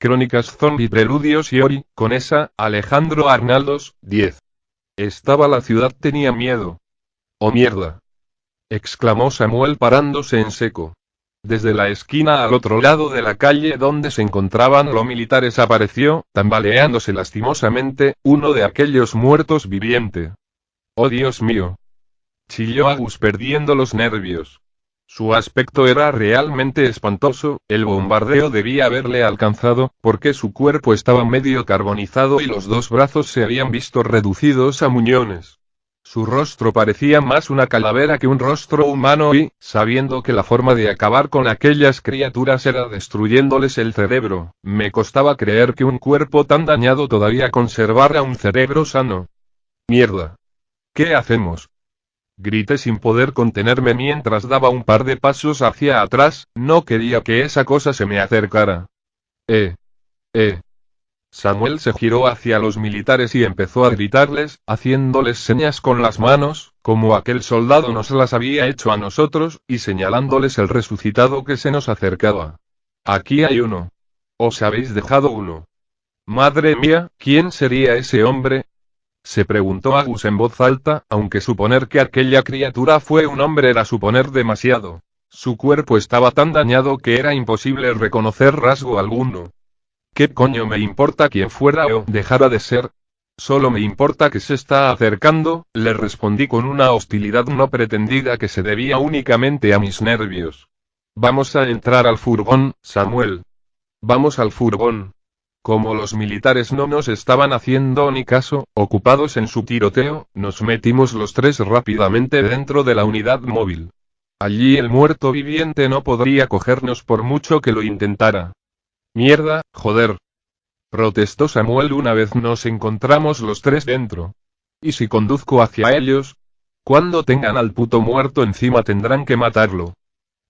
Crónicas Zombie Preludios y Ori, con esa, Alejandro Arnaldos, 10. Estaba la ciudad tenía miedo. ¡Oh mierda! Exclamó Samuel parándose en seco. Desde la esquina al otro lado de la calle donde se encontraban los militares apareció, tambaleándose lastimosamente, uno de aquellos muertos viviente. ¡Oh Dios mío! Chilló Agus perdiendo los nervios. Su aspecto era realmente espantoso, el bombardeo debía haberle alcanzado, porque su cuerpo estaba medio carbonizado y los dos brazos se habían visto reducidos a muñones. Su rostro parecía más una calavera que un rostro humano y, sabiendo que la forma de acabar con aquellas criaturas era destruyéndoles el cerebro, me costaba creer que un cuerpo tan dañado todavía conservara un cerebro sano. ¡Mierda! ¿Qué hacemos? Grité sin poder contenerme mientras daba un par de pasos hacia atrás, no quería que esa cosa se me acercara. Samuel se giró hacia los militares y empezó a gritarles, haciéndoles señas con las manos, como aquel soldado nos las había hecho a nosotros, y señalándoles el resucitado que se nos acercaba. Aquí hay uno. Os habéis dejado uno. Madre mía, ¿quién sería ese hombre? Se preguntó Agus en voz alta, aunque suponer que aquella criatura fue un hombre era suponer demasiado. Su cuerpo estaba tan dañado que era imposible reconocer rasgo alguno. ¿Qué coño me importa quién fuera o dejara de ser? Solo me importa que se está acercando, le respondí con una hostilidad no pretendida que se debía únicamente a mis nervios. Vamos a entrar al furgón, Samuel. Vamos al furgón. Como los militares no nos estaban haciendo ni caso, ocupados en su tiroteo, nos metimos los tres rápidamente dentro de la unidad móvil. Allí el muerto viviente no podría cogernos por mucho que lo intentara. Mierda, joder. Protestó Samuel una vez nos encontramos los tres dentro. ¿Y si conduzco hacia ellos? Cuando tengan al puto muerto encima tendrán que matarlo.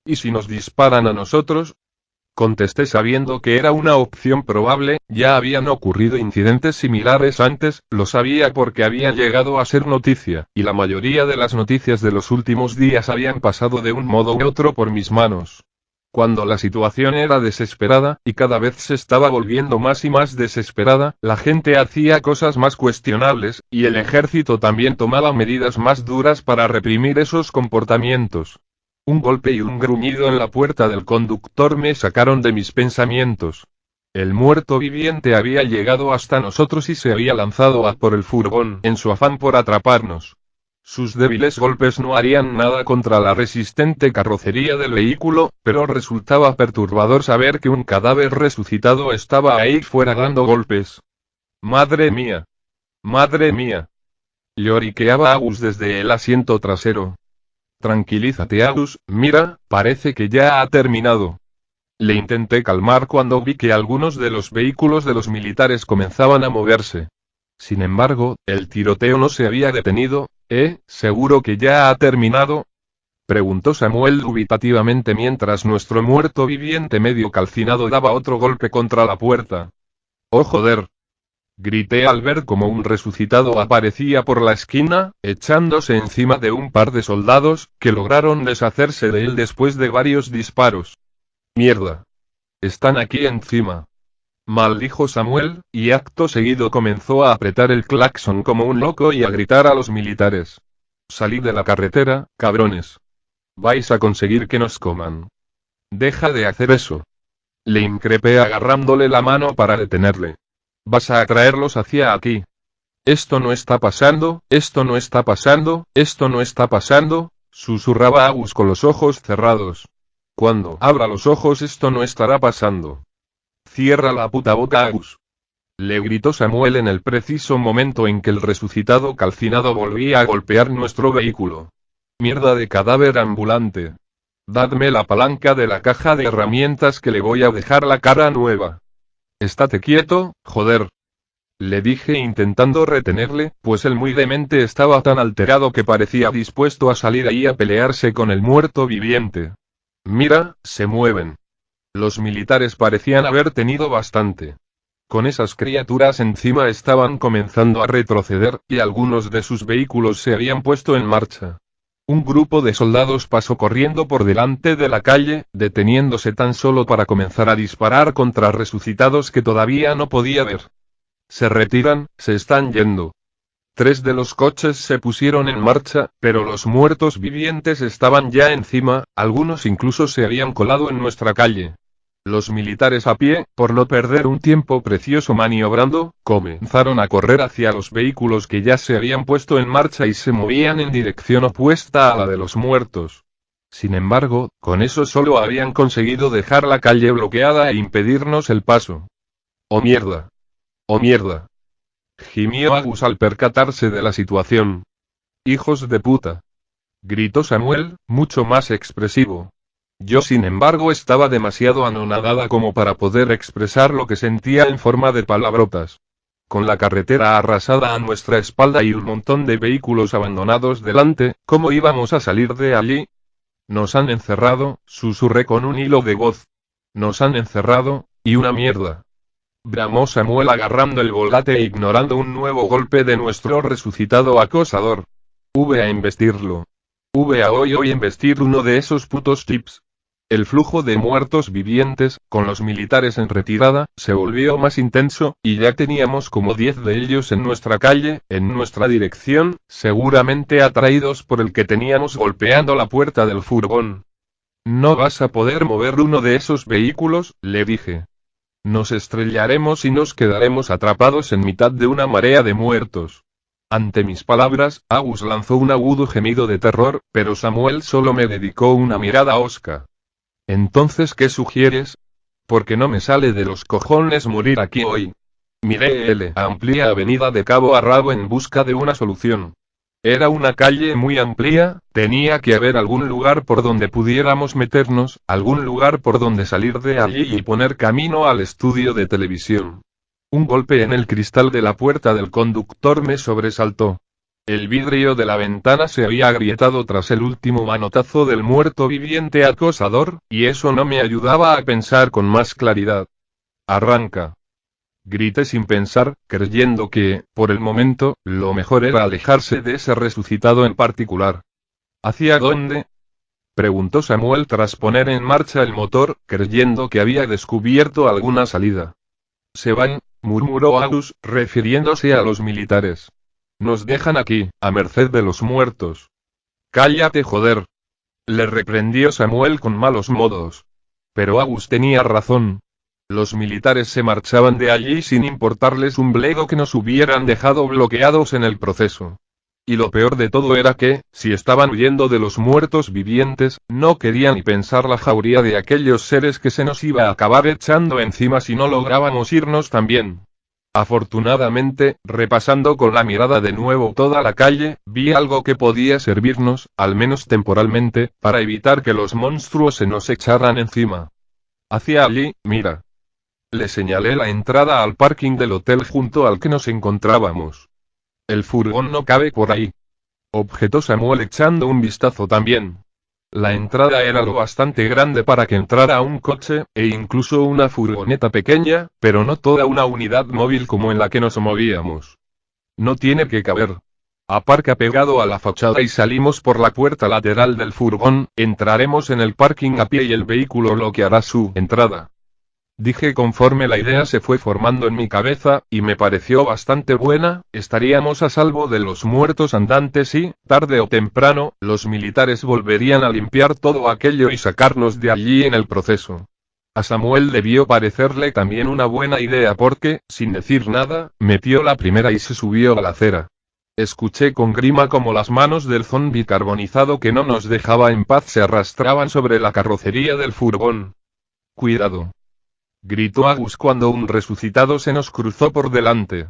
¿Y si nos disparan a nosotros? Contesté sabiendo que era una opción probable, ya habían ocurrido incidentes similares antes, lo sabía porque había llegado a ser noticia, y la mayoría de las noticias de los últimos días habían pasado de un modo u otro por mis manos. Cuando la situación era desesperada, y cada vez se estaba volviendo más y más desesperada, la gente hacía cosas más cuestionables, y el ejército también tomaba medidas más duras para reprimir esos comportamientos. Un golpe y un gruñido en la puerta del conductor me sacaron de mis pensamientos. El muerto viviente había llegado hasta nosotros y se había lanzado a por el furgón en su afán por atraparnos. Sus débiles golpes no harían nada contra la resistente carrocería del vehículo, pero resultaba perturbador saber que un cadáver resucitado estaba ahí fuera dando golpes. ¡Madre mía! ¡Madre mía! Lloriqueaba Agus desde el asiento trasero. Tranquilízate Agus, mira, parece que ya ha terminado. Le intenté calmar cuando vi que algunos de los vehículos de los militares comenzaban a moverse. Sin embargo, el tiroteo no se había detenido. ¿Seguro que ya ha terminado? Preguntó Samuel dubitativamente mientras nuestro muerto viviente medio calcinado daba otro golpe contra la puerta. ¡Oh joder! Grité al ver cómo un resucitado aparecía por la esquina, echándose encima de un par de soldados, que lograron deshacerse de él después de varios disparos. ¡Mierda! Están aquí encima. Maldijo Samuel, y acto seguido comenzó a apretar el claxon como un loco y a gritar a los militares. Salid de la carretera, cabrones. Vais a conseguir que nos coman. Deja de hacer eso. Le increpé agarrándole la mano para detenerle. Vas a atraerlos hacia aquí. Esto no está pasando, esto no está pasando, esto no está pasando, susurraba Agus con los ojos cerrados. Cuando abra los ojos esto no estará pasando. Cierra la puta boca Agus. Le gritó Samuel en el preciso momento en que el resucitado calcinado volvía a golpear nuestro vehículo. Mierda de cadáver ambulante. Dadme la palanca de la caja de herramientas que le voy a dejar la cara nueva. Estate quieto, joder. Le dije intentando retenerle, pues el muy demente estaba tan alterado que parecía dispuesto a salir ahí a pelearse con el muerto viviente. Mira, se mueven. Los militares parecían haber tenido bastante. Con esas criaturas encima estaban comenzando a retroceder, y algunos de sus vehículos se habían puesto en marcha. Un grupo de soldados pasó corriendo por delante de la calle, deteniéndose tan solo para comenzar a disparar contra resucitados que todavía no podía ver. Se retiran, se están yendo. 3 de los coches se pusieron en marcha, pero los muertos vivientes estaban ya encima, algunos incluso se habían colado en nuestra calle. Los militares a pie, por no perder un tiempo precioso maniobrando, comenzaron a correr hacia los vehículos que ya se habían puesto en marcha y se movían en dirección opuesta a la de los muertos. Sin embargo, con eso solo habían conseguido dejar la calle bloqueada e impedirnos el paso. ¡Oh mierda! ¡Oh mierda!, gimió Agus al percatarse de la situación. ¡Hijos de puta!, gritó Samuel, mucho más expresivo. Yo sin embargo estaba demasiado anonadada como para poder expresar lo que sentía en forma de palabrotas. Con la carretera arrasada a nuestra espalda y un montón de vehículos abandonados delante, ¿cómo íbamos a salir de allí? Nos han encerrado, susurré con un hilo de voz. Nos han encerrado, y una mierda. Bramó Samuel agarrando el volante e ignorando un nuevo golpe de nuestro resucitado acosador. Ve a investirlo. Ve a hoy investir uno de esos putos tips. El flujo de muertos vivientes, con los militares en retirada, se volvió más intenso, y ya teníamos como 10 de ellos en nuestra calle, en nuestra dirección, seguramente atraídos por el que teníamos golpeando la puerta del furgón. No vas a poder mover uno de esos vehículos, le dije. Nos estrellaremos y nos quedaremos atrapados en mitad de una marea de muertos. Ante mis palabras, Agus lanzó un agudo gemido de terror, pero Samuel solo me dedicó una mirada hosca. Entonces, ¿qué sugieres? Porque no me sale de los cojones morir aquí hoy. Miré la amplia avenida de cabo a rabo en busca de una solución. Era una calle muy amplia, tenía que haber algún lugar por donde pudiéramos meternos, algún lugar por donde salir de allí y poner camino al estudio de televisión. Un golpe en el cristal de la puerta del conductor me sobresaltó. El vidrio de la ventana se había agrietado tras el último manotazo del muerto viviente acosador, y eso no me ayudaba a pensar con más claridad. ¡Arranca!, grité sin pensar, creyendo que, por el momento, lo mejor era alejarse de ese resucitado en particular. ¿Hacia dónde?, preguntó Samuel tras poner en marcha el motor, creyendo que había descubierto alguna salida. Se van, murmuró Agus, refiriéndose a los militares. Nos dejan aquí, a merced de los muertos. Cállate, joder, le reprendió Samuel con malos modos. Pero Agus tenía razón. Los militares se marchaban de allí sin importarles un bledo que nos hubieran dejado bloqueados en el proceso. Y lo peor de todo era que, si estaban huyendo de los muertos vivientes, no querían ni pensar la jauría de aquellos seres que se nos iba a acabar echando encima si no lográbamos irnos también. Afortunadamente, repasando con la mirada de nuevo toda la calle, vi algo que podía servirnos, al menos temporalmente, para evitar que los monstruos se nos echaran encima. Hacia allí, mira. Le señalé la entrada al parking del hotel junto al que nos encontrábamos. El furgón no cabe por ahí, objetó Samuel echando un vistazo también. La entrada era lo bastante grande para que entrara un coche, e incluso una furgoneta pequeña, pero no toda una unidad móvil como en la que nos movíamos. No tiene que caber. Aparca pegado a la fachada y salimos por la puerta lateral del furgón, entraremos en el parking a pie y el vehículo bloqueará su entrada. Dije conforme la idea se fue formando en mi cabeza, y me pareció bastante buena, estaríamos a salvo de los muertos andantes y, tarde o temprano, los militares volverían a limpiar todo aquello y sacarnos de allí en el proceso. A Samuel debió parecerle también una buena idea porque, sin decir nada, metió la primera y se subió a la acera. Escuché con grima como las manos del zombi carbonizado que no nos dejaba en paz se arrastraban sobre la carrocería del furgón. ¡Cuidado!, gritó Agus cuando un resucitado se nos cruzó por delante.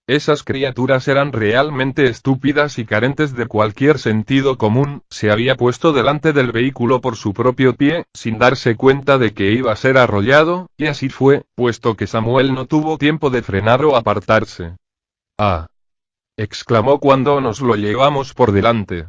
Esas criaturas eran realmente estúpidas y carentes de cualquier sentido común. Se había puesto delante del vehículo por su propio pie, sin darse cuenta de que iba a ser arrollado, y así fue, puesto que Samuel no tuvo tiempo de frenar o apartarse. ¡Ah!, exclamó cuando nos lo llevamos por delante.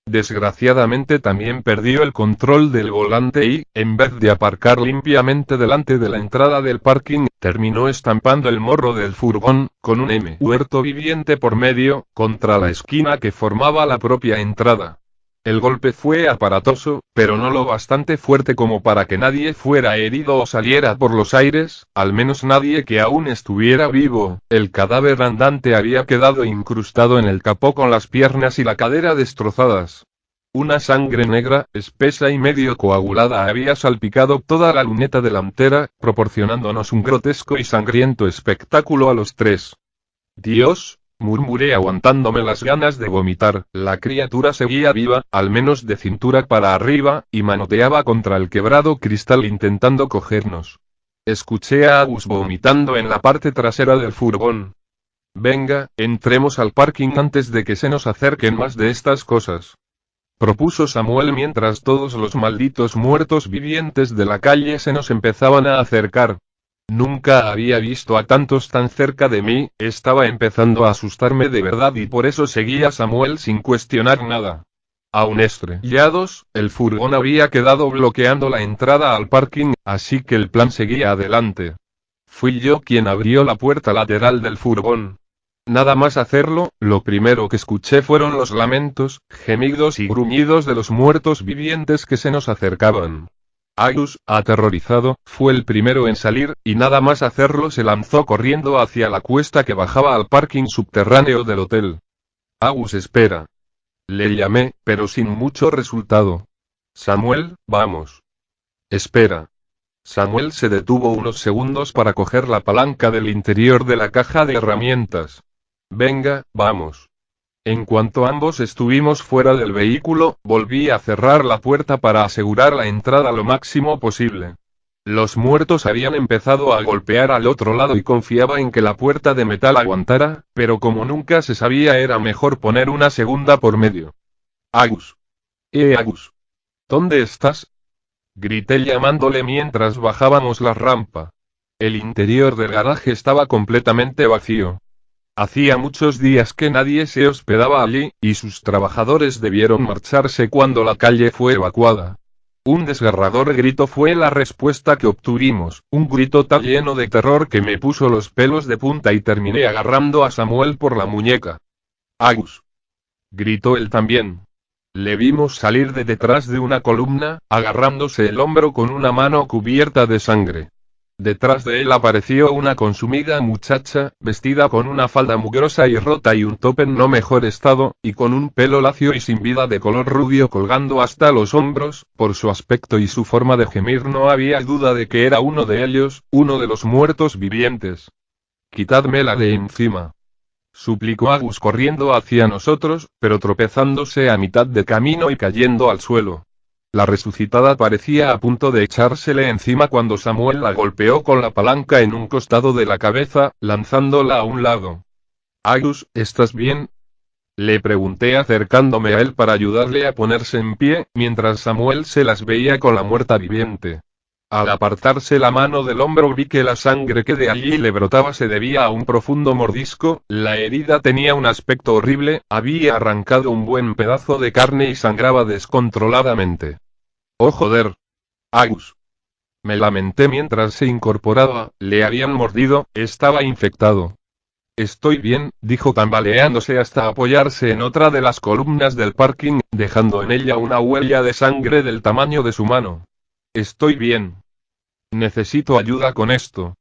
Desgraciadamente también perdió el control del volante y, en vez de aparcar limpiamente delante de la entrada del parking, terminó estampando el morro del furgón, con un muerto viviente por medio, contra la esquina que formaba la propia entrada. El golpe fue aparatoso, pero no lo bastante fuerte como para que nadie fuera herido o saliera por los aires, al menos nadie que aún estuviera vivo. El cadáver andante había quedado incrustado en el capó con las piernas y la cadera destrozadas. Una sangre negra, espesa y medio coagulada había salpicado toda la luneta delantera, proporcionándonos un grotesco y sangriento espectáculo a los tres. Dios, murmuré aguantándome las ganas de vomitar. La criatura seguía viva, al menos de cintura para arriba, y manoteaba contra el quebrado cristal intentando cogernos. Escuché a Agus vomitando en la parte trasera del furgón. Venga, entremos al parking antes de que se nos acerquen más de estas cosas, propuso Samuel mientras todos los malditos muertos vivientes de la calle se nos empezaban a acercar. Nunca había visto a tantos tan cerca de mí, estaba empezando a asustarme de verdad y por eso seguía a Samuel sin cuestionar nada. Aún estrellados, el furgón había quedado bloqueando la entrada al parking, así que el plan seguía adelante. Fui yo quien abrió la puerta lateral del furgón. Nada más hacerlo, lo primero que escuché fueron los lamentos, gemidos y gruñidos de los muertos vivientes que se nos acercaban. Agus, aterrorizado, fue el primero en salir, y nada más hacerlo se lanzó corriendo hacia la cuesta que bajaba al parking subterráneo del hotel. Agus, espera. Le llamé, pero sin mucho resultado. Samuel, vamos. Espera. Samuel se detuvo unos segundos para coger la palanca del interior de la caja de herramientas. Venga, vamos. En cuanto ambos estuvimos fuera del vehículo, volví a cerrar la puerta para asegurar la entrada lo máximo posible. Los muertos habían empezado a golpear al otro lado y confiaba en que la puerta de metal aguantara, pero como nunca se sabía era mejor poner una segunda por medio. Agus. Agus. ¿Dónde estás? Grité llamándole mientras bajábamos la rampa. El interior del garaje estaba completamente vacío. Hacía muchos días que nadie se hospedaba allí, y sus trabajadores debieron marcharse cuando la calle fue evacuada. Un desgarrador grito fue la respuesta que obtuvimos, un grito tan lleno de terror que me puso los pelos de punta y terminé agarrando a Samuel por la muñeca. Agus. Gritó él también. Le vimos salir de detrás de una columna, agarrándose el hombro con una mano cubierta de sangre. Detrás de él apareció una consumida muchacha, vestida con una falda mugrosa y rota y un top en no mejor estado, y con un pelo lacio y sin vida de color rubio colgando hasta los hombros. Por su aspecto y su forma de gemir no había duda de que era uno de ellos, uno de los muertos vivientes. Quitádmela de encima, suplicó Agus corriendo hacia nosotros, pero tropezándose a mitad de camino y cayendo al suelo. La resucitada parecía a punto de echársele encima cuando Samuel la golpeó con la palanca en un costado de la cabeza, lanzándola a un lado. Agus, ¿estás bien? Le pregunté acercándome a él para ayudarle a ponerse en pie, mientras Samuel se las veía con la muerta viviente. Al apartarse la mano del hombro vi que la sangre que de allí le brotaba se debía a un profundo mordisco, la herida tenía un aspecto horrible, había arrancado un buen pedazo de carne y sangraba descontroladamente. ¡Oh joder! Agus. Me lamenté mientras se incorporaba, le habían mordido, estaba infectado. Estoy bien, dijo tambaleándose hasta apoyarse en otra de las columnas del parking, dejando en ella una huella de sangre del tamaño de su mano. Estoy bien. Necesito ayuda con esto,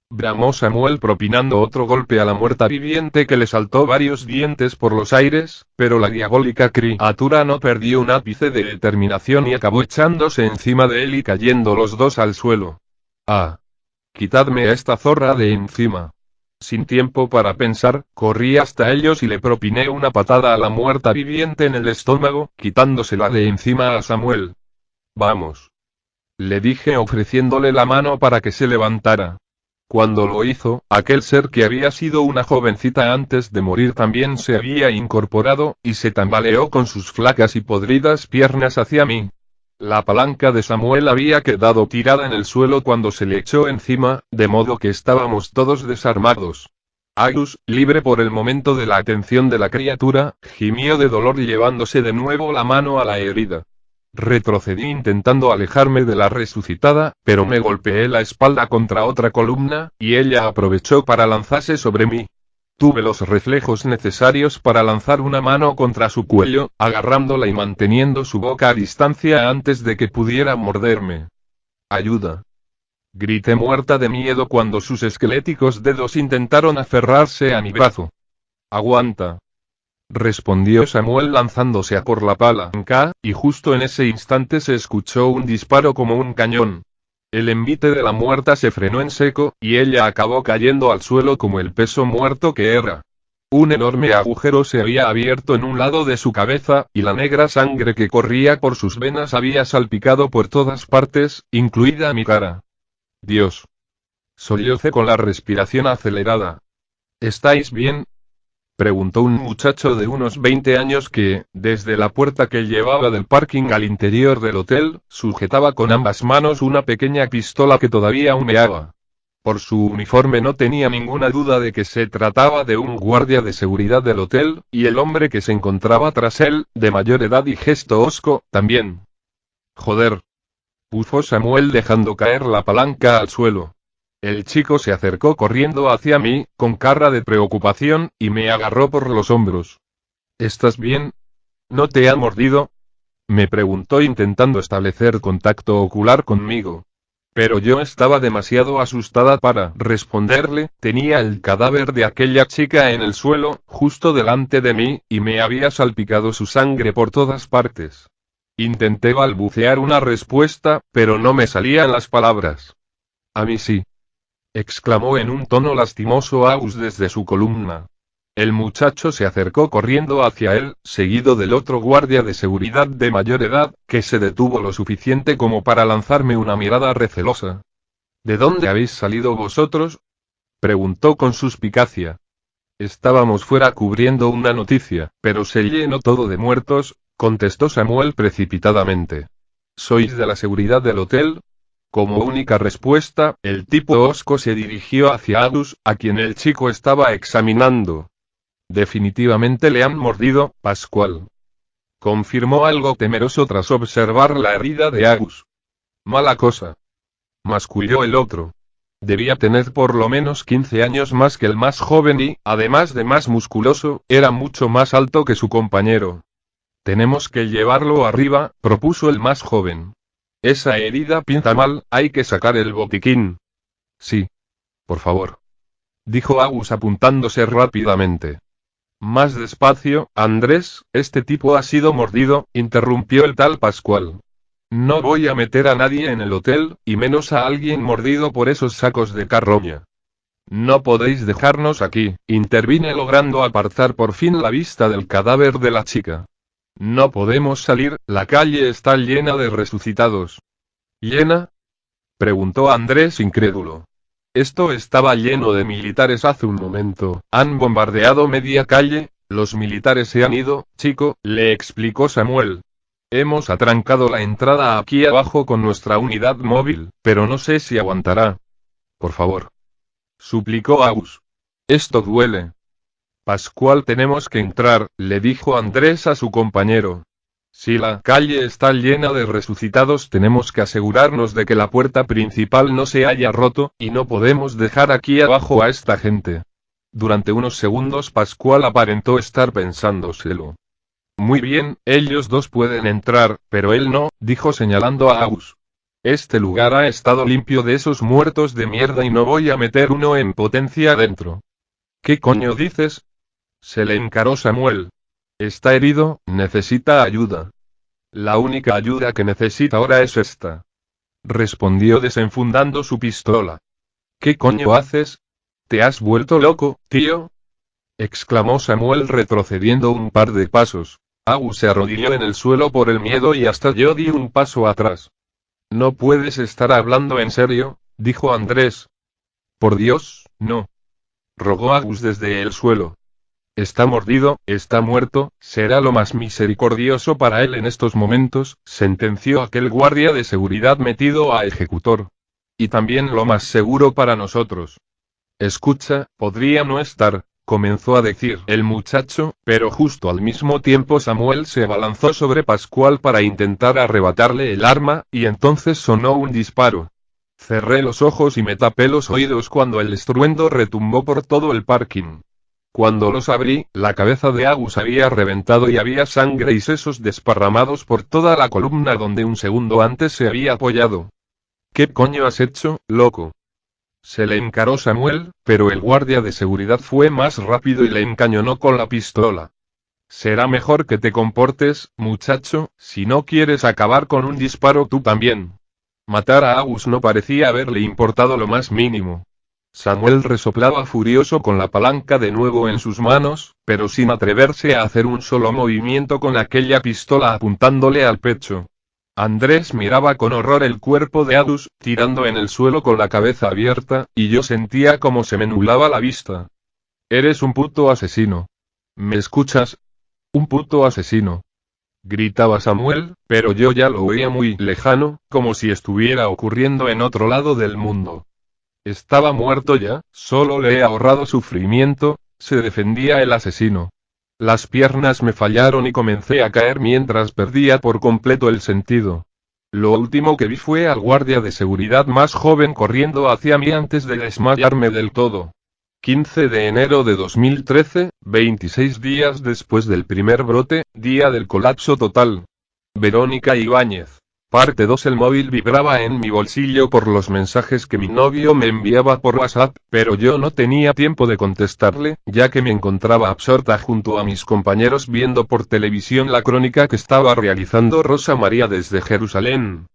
bramó Samuel propinando otro golpe a la muerta viviente que le saltó varios dientes por los aires, pero la diabólica criatura no perdió un ápice de determinación y acabó echándose encima de él y cayendo los dos al suelo. ¡Ah! Quitadme a esta zorra de encima. Sin tiempo para pensar, corrí hasta ellos y le propiné una patada a la muerta viviente en el estómago, quitándosela de encima a Samuel. Vamos, le dije ofreciéndole la mano para que se levantara. Cuando lo hizo, aquel ser que había sido una jovencita antes de morir también se había incorporado, y se tambaleó con sus flacas y podridas piernas hacia mí. La palanca de Samuel había quedado tirada en el suelo cuando se le echó encima, de modo que estábamos todos desarmados. Agus, libre por el momento de la atención de la criatura, gimió de dolor llevándose de nuevo la mano a la herida. Retrocedí intentando alejarme de la resucitada, pero me golpeé la espalda contra otra columna, y ella aprovechó para lanzarse sobre mí. Tuve los reflejos necesarios para lanzar una mano contra su cuello, agarrándola y manteniendo su boca a distancia antes de que pudiera morderme. ¡Ayuda! Grité muerta de miedo cuando sus esqueléticos dedos intentaron aferrarse a mi brazo. ¡Aguanta!, respondió Samuel lanzándose a por la palanca, y justo en ese instante se escuchó un disparo como un cañón. El envite de la muerta se frenó en seco, y ella acabó cayendo al suelo como el peso muerto que era. Un enorme agujero se había abierto en un lado de su cabeza, y la negra sangre que corría por sus venas había salpicado por todas partes, incluida mi cara. Dios. Sollocé con la respiración acelerada. ¿Estáis bien?, preguntó un muchacho de unos 20 años que, desde la puerta que llevaba del parking al interior del hotel, sujetaba con ambas manos una pequeña pistola que todavía humeaba. Por su uniforme no tenía ninguna duda de que se trataba de un guardia de seguridad del hotel, y el hombre que se encontraba tras él, de mayor edad y gesto hosco, también. Joder. Bufó Samuel dejando caer la palanca al suelo. El chico se acercó corriendo hacia mí, con cara de preocupación, y me agarró por los hombros. ¿Estás bien? ¿No te ha mordido?, me preguntó intentando establecer contacto ocular conmigo. Pero yo estaba demasiado asustada para responderle, tenía el cadáver de aquella chica en el suelo, justo delante de mí, y me había salpicado su sangre por todas partes. Intenté balbucear una respuesta, pero no me salían las palabras. A mí sí, exclamó en un tono lastimoso Agus desde su columna. El muchacho se acercó corriendo hacia él, seguido del otro guardia de seguridad de mayor edad, que se detuvo lo suficiente como para lanzarme una mirada recelosa. ¿De dónde habéis salido vosotros?, preguntó con suspicacia. Estábamos fuera cubriendo una noticia, pero se llenó todo de muertos, contestó Samuel precipitadamente. ¿Sois de la seguridad del hotel? Como única respuesta, el tipo hosco se dirigió hacia Agus, a quien el chico estaba examinando. Definitivamente le han mordido, Pascual, confirmó algo temeroso tras observar la herida de Agus. Mala cosa, masculló el otro. Debía tener por lo menos 15 años más que el más joven y, además de más musculoso, era mucho más alto que su compañero. Tenemos que llevarlo arriba, propuso el más joven. Esa herida pinta mal, hay que sacar el botiquín. Sí. Por favor, dijo Agus apuntándose rápidamente. Más despacio, Andrés, este tipo ha sido mordido, interrumpió el tal Pascual. No voy a meter a nadie en el hotel, y menos a alguien mordido por esos sacos de carroña. No podéis dejarnos aquí, intervine logrando apartar por fin la vista del cadáver de la chica. No podemos salir, la calle está llena de resucitados. ¿Llena?, preguntó Andrés incrédulo. Esto estaba lleno de militares hace un momento, han bombardeado media calle, los militares se han ido, chico, le explicó Samuel. Hemos atrancado la entrada aquí abajo con nuestra unidad móvil, pero no sé si aguantará. Por favor, suplicó Agus. Esto duele. Pascual, tenemos que entrar, le dijo Andrés a su compañero. Si la calle está llena de resucitados, tenemos que asegurarnos de que la puerta principal no se haya roto, y no podemos dejar aquí abajo a esta gente. Durante unos segundos Pascual aparentó estar pensándoselo. Muy bien, ellos dos pueden entrar, pero él no, dijo señalando a Agus. Este lugar ha estado limpio de esos muertos de mierda y no voy a meter uno en potencia adentro. ¿Qué coño dices?, se le encaró Samuel. Está herido, necesita ayuda. La única ayuda que necesita ahora es esta, respondió desenfundando su pistola. ¿Qué coño haces? ¿Te has vuelto loco, tío?, exclamó Samuel retrocediendo un par de pasos. Agus se arrodilló en el suelo por el miedo y hasta yo di un paso atrás. No puedes estar hablando en serio, dijo Andrés. Por Dios, no, rogó Agus desde el suelo. Está mordido, está muerto, será lo más misericordioso para él en estos momentos, sentenció aquel guardia de seguridad metido a ejecutor. Y también lo más seguro para nosotros. Escucha, podría no estar, comenzó a decir el muchacho, pero justo al mismo tiempo Samuel se abalanzó sobre Pascual para intentar arrebatarle el arma, y entonces sonó un disparo. Cerré los ojos y me tapé los oídos cuando el estruendo retumbó por todo el parking. Cuando los abrí, la cabeza de Agus había reventado y había sangre y sesos desparramados por toda la columna donde un segundo antes se había apoyado. ¿Qué coño has hecho, loco? Se le encaró Samuel, pero el guardia de seguridad fue más rápido y le encañonó con la pistola. Será mejor que te comportes, muchacho, si no quieres acabar con un disparo tú también. Matar a Agus no parecía haberle importado lo más mínimo. Samuel resoplaba furioso con la palanca de nuevo en sus manos, pero sin atreverse a hacer un solo movimiento con aquella pistola apuntándole al pecho. Andrés miraba con horror el cuerpo de Agus, tirando en el suelo con la cabeza abierta, y yo sentía como se me nublaba la vista. Eres un puto asesino. ¿Me escuchas? Un puto asesino. Gritaba Samuel, pero yo ya lo oía muy lejano, como si estuviera ocurriendo en otro lado del mundo. Estaba muerto ya, solo le he ahorrado sufrimiento, se defendía el asesino. Las piernas me fallaron y comencé a caer mientras perdía por completo el sentido. Lo último que vi fue al guardia de seguridad más joven corriendo hacia mí antes de desmayarme del todo. 15 de enero de 2013, 26 días después del primer brote, día del colapso total. Verónica Ibáñez. Parte 2. El móvil vibraba en mi bolsillo por los mensajes que mi novio me enviaba por WhatsApp, pero yo no tenía tiempo de contestarle, ya que me encontraba absorta junto a mis compañeros viendo por televisión la crónica que estaba realizando Rosa María desde Jerusalén.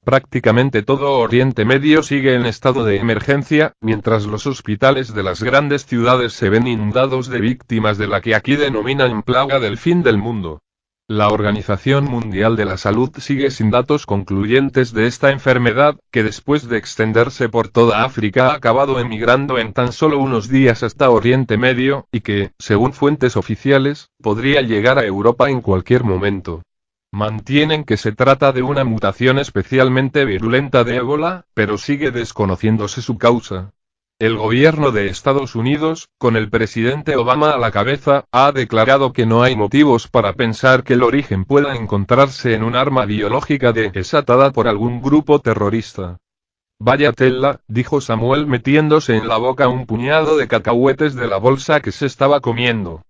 Prácticamente todo Oriente Medio sigue en estado de emergencia, mientras los hospitales de las grandes ciudades se ven inundados de víctimas de la que aquí denominan plaga del fin del mundo. La Organización Mundial de la Salud sigue sin datos concluyentes de esta enfermedad, que después de extenderse por toda África ha acabado emigrando en tan solo unos días hasta Oriente Medio, y que, según fuentes oficiales, podría llegar a Europa en cualquier momento. Mantienen que se trata de una mutación especialmente virulenta de ébola, pero sigue desconociéndose su causa. El gobierno de Estados Unidos, con el presidente Obama a la cabeza, ha declarado que no hay motivos para pensar que el origen pueda encontrarse en un arma biológica desatada por algún grupo terrorista. Vaya tela, dijo Samuel metiéndose en la boca un puñado de cacahuetes de la bolsa que se estaba comiendo.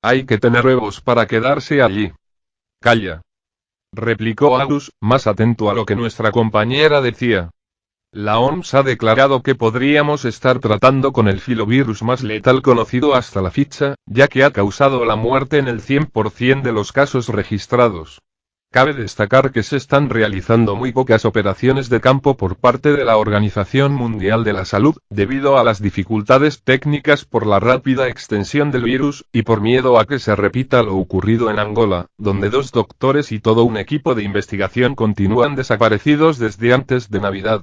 Hay que tener huevos para quedarse allí. Calla. Replicó Agus, más atento a lo que nuestra compañera decía. La OMS ha declarado que podríamos estar tratando con el filovirus más letal conocido hasta la fecha, ya que ha causado la muerte en el 100% de los casos registrados. Cabe destacar que se están realizando muy pocas operaciones de campo por parte de la Organización Mundial de la Salud, debido a las dificultades técnicas por la rápida extensión del virus, y por miedo a que se repita lo ocurrido en Angola, donde 2 doctores y todo un equipo de investigación continúan desaparecidos desde antes de Navidad.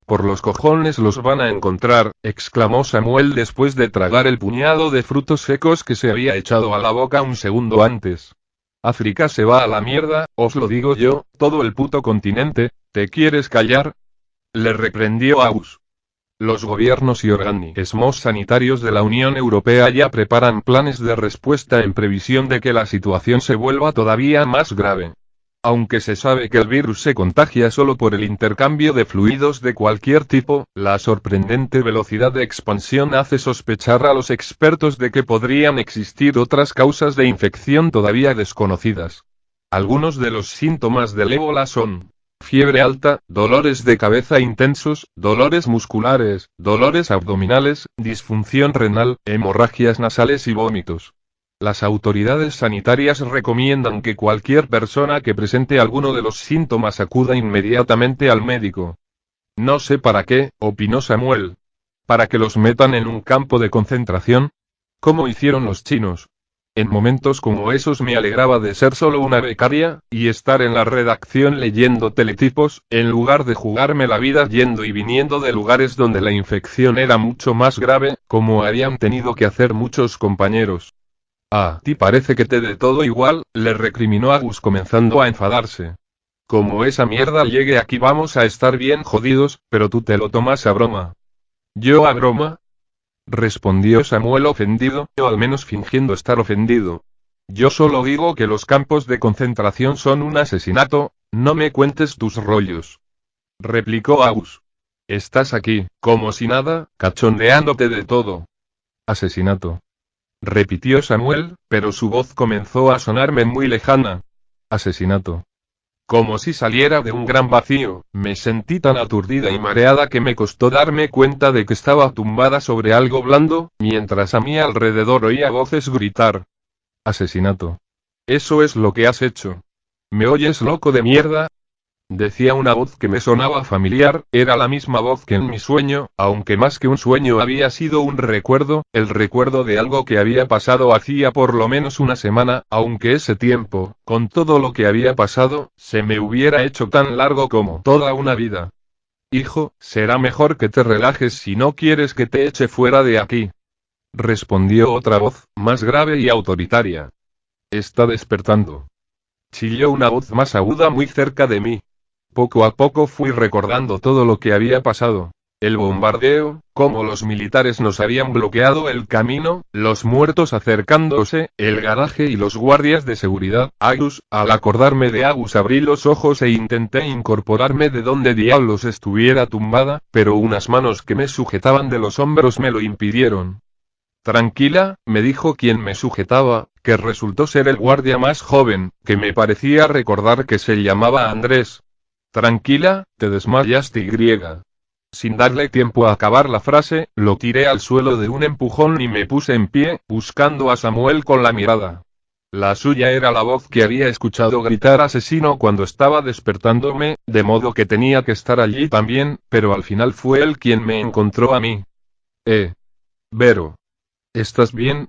Por los cojones los van a encontrar, exclamó Samuel después de tragar el puñado de frutos secos que se había echado a la boca un segundo antes. África se va a la mierda, os lo digo yo, todo el puto continente. ¿Te quieres callar? Le reprendió Agus. Los gobiernos y organismos sanitarios de la Unión Europea ya preparan planes de respuesta en previsión de que la situación se vuelva todavía más grave. Aunque se sabe que el virus se contagia solo por el intercambio de fluidos de cualquier tipo, la sorprendente velocidad de expansión hace sospechar a los expertos de que podrían existir otras causas de infección todavía desconocidas. Algunos de los síntomas del ébola son fiebre alta, dolores de cabeza intensos, dolores musculares, dolores abdominales, disfunción renal, hemorragias nasales y vómitos. Las autoridades sanitarias recomiendan que cualquier persona que presente alguno de los síntomas acuda inmediatamente al médico. No sé para qué, opinó Samuel. ¿Para que los metan en un campo de concentración? ¿Cómo hicieron los chinos? En momentos como esos me alegraba de ser solo una becaria, y estar en la redacción leyendo teletipos, en lugar de jugarme la vida yendo y viniendo de lugares donde la infección era mucho más grave, como habían tenido que hacer muchos compañeros. «A ti parece que te dé todo igual», le recriminó Agus comenzando a enfadarse. «Como esa mierda llegue aquí vamos a estar bien jodidos, pero tú te lo tomas a broma». «¿Yo a broma?», respondió Samuel ofendido, o al menos fingiendo estar ofendido. «Yo solo digo que los campos de concentración son un asesinato, no me cuentes tus rollos», replicó Agus. «Estás aquí, como si nada, cachondeándote de todo». «Asesinato. repitió Samuel, pero su voz comenzó a sonarme muy lejana. Asesinato. Como si saliera de un gran vacío, me sentí tan aturdida y mareada que me costó darme cuenta de que estaba tumbada sobre algo blando, mientras a mi alrededor oía voces gritar. Asesinato. Eso es lo que has hecho. ¿Me oyes, loco de mierda? Decía una voz que me sonaba familiar, era la misma voz que en mi sueño, aunque más que un sueño había sido un recuerdo, el recuerdo de algo que había pasado hacía por lo menos una semana, aunque ese tiempo, con todo lo que había pasado, se me hubiera hecho tan largo como toda una vida. Hijo, será mejor que te relajes si no quieres que te eche fuera de aquí. Respondió otra voz, más grave y autoritaria. Está despertando. Chilló una voz más aguda muy cerca de mí. Poco a poco fui recordando todo lo que había pasado. El bombardeo, cómo los militares nos habían bloqueado el camino, los muertos acercándose, el garaje y los guardias de seguridad. Agus, al acordarme de Agus abrí los ojos e intenté incorporarme de donde diablos estuviera tumbada, pero unas manos que me sujetaban de los hombros me lo impidieron. Tranquila, me dijo quien me sujetaba, que resultó ser el guardia más joven, que me parecía recordar que se llamaba Andrés. Tranquila, te desmayaste y. Sin darle tiempo a acabar la frase, lo tiré al suelo de un empujón y me puse en pie, buscando a Samuel con la mirada. La suya era la voz que había escuchado gritar asesino cuando estaba despertándome, de modo que tenía que estar allí también, pero al final fue él quien me encontró a mí. Vero. ¿Estás bien?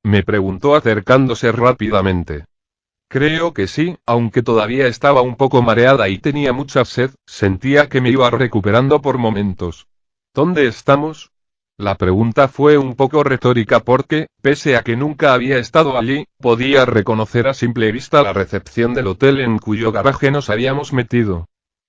Me preguntó acercándose rápidamente. Creo que sí, aunque todavía estaba un poco mareada y tenía mucha sed, sentía que me iba recuperando por momentos. ¿Dónde estamos? La pregunta fue un poco retórica porque, pese a que nunca había estado allí, podía reconocer a simple vista la recepción del hotel en cuyo garaje nos habíamos metido.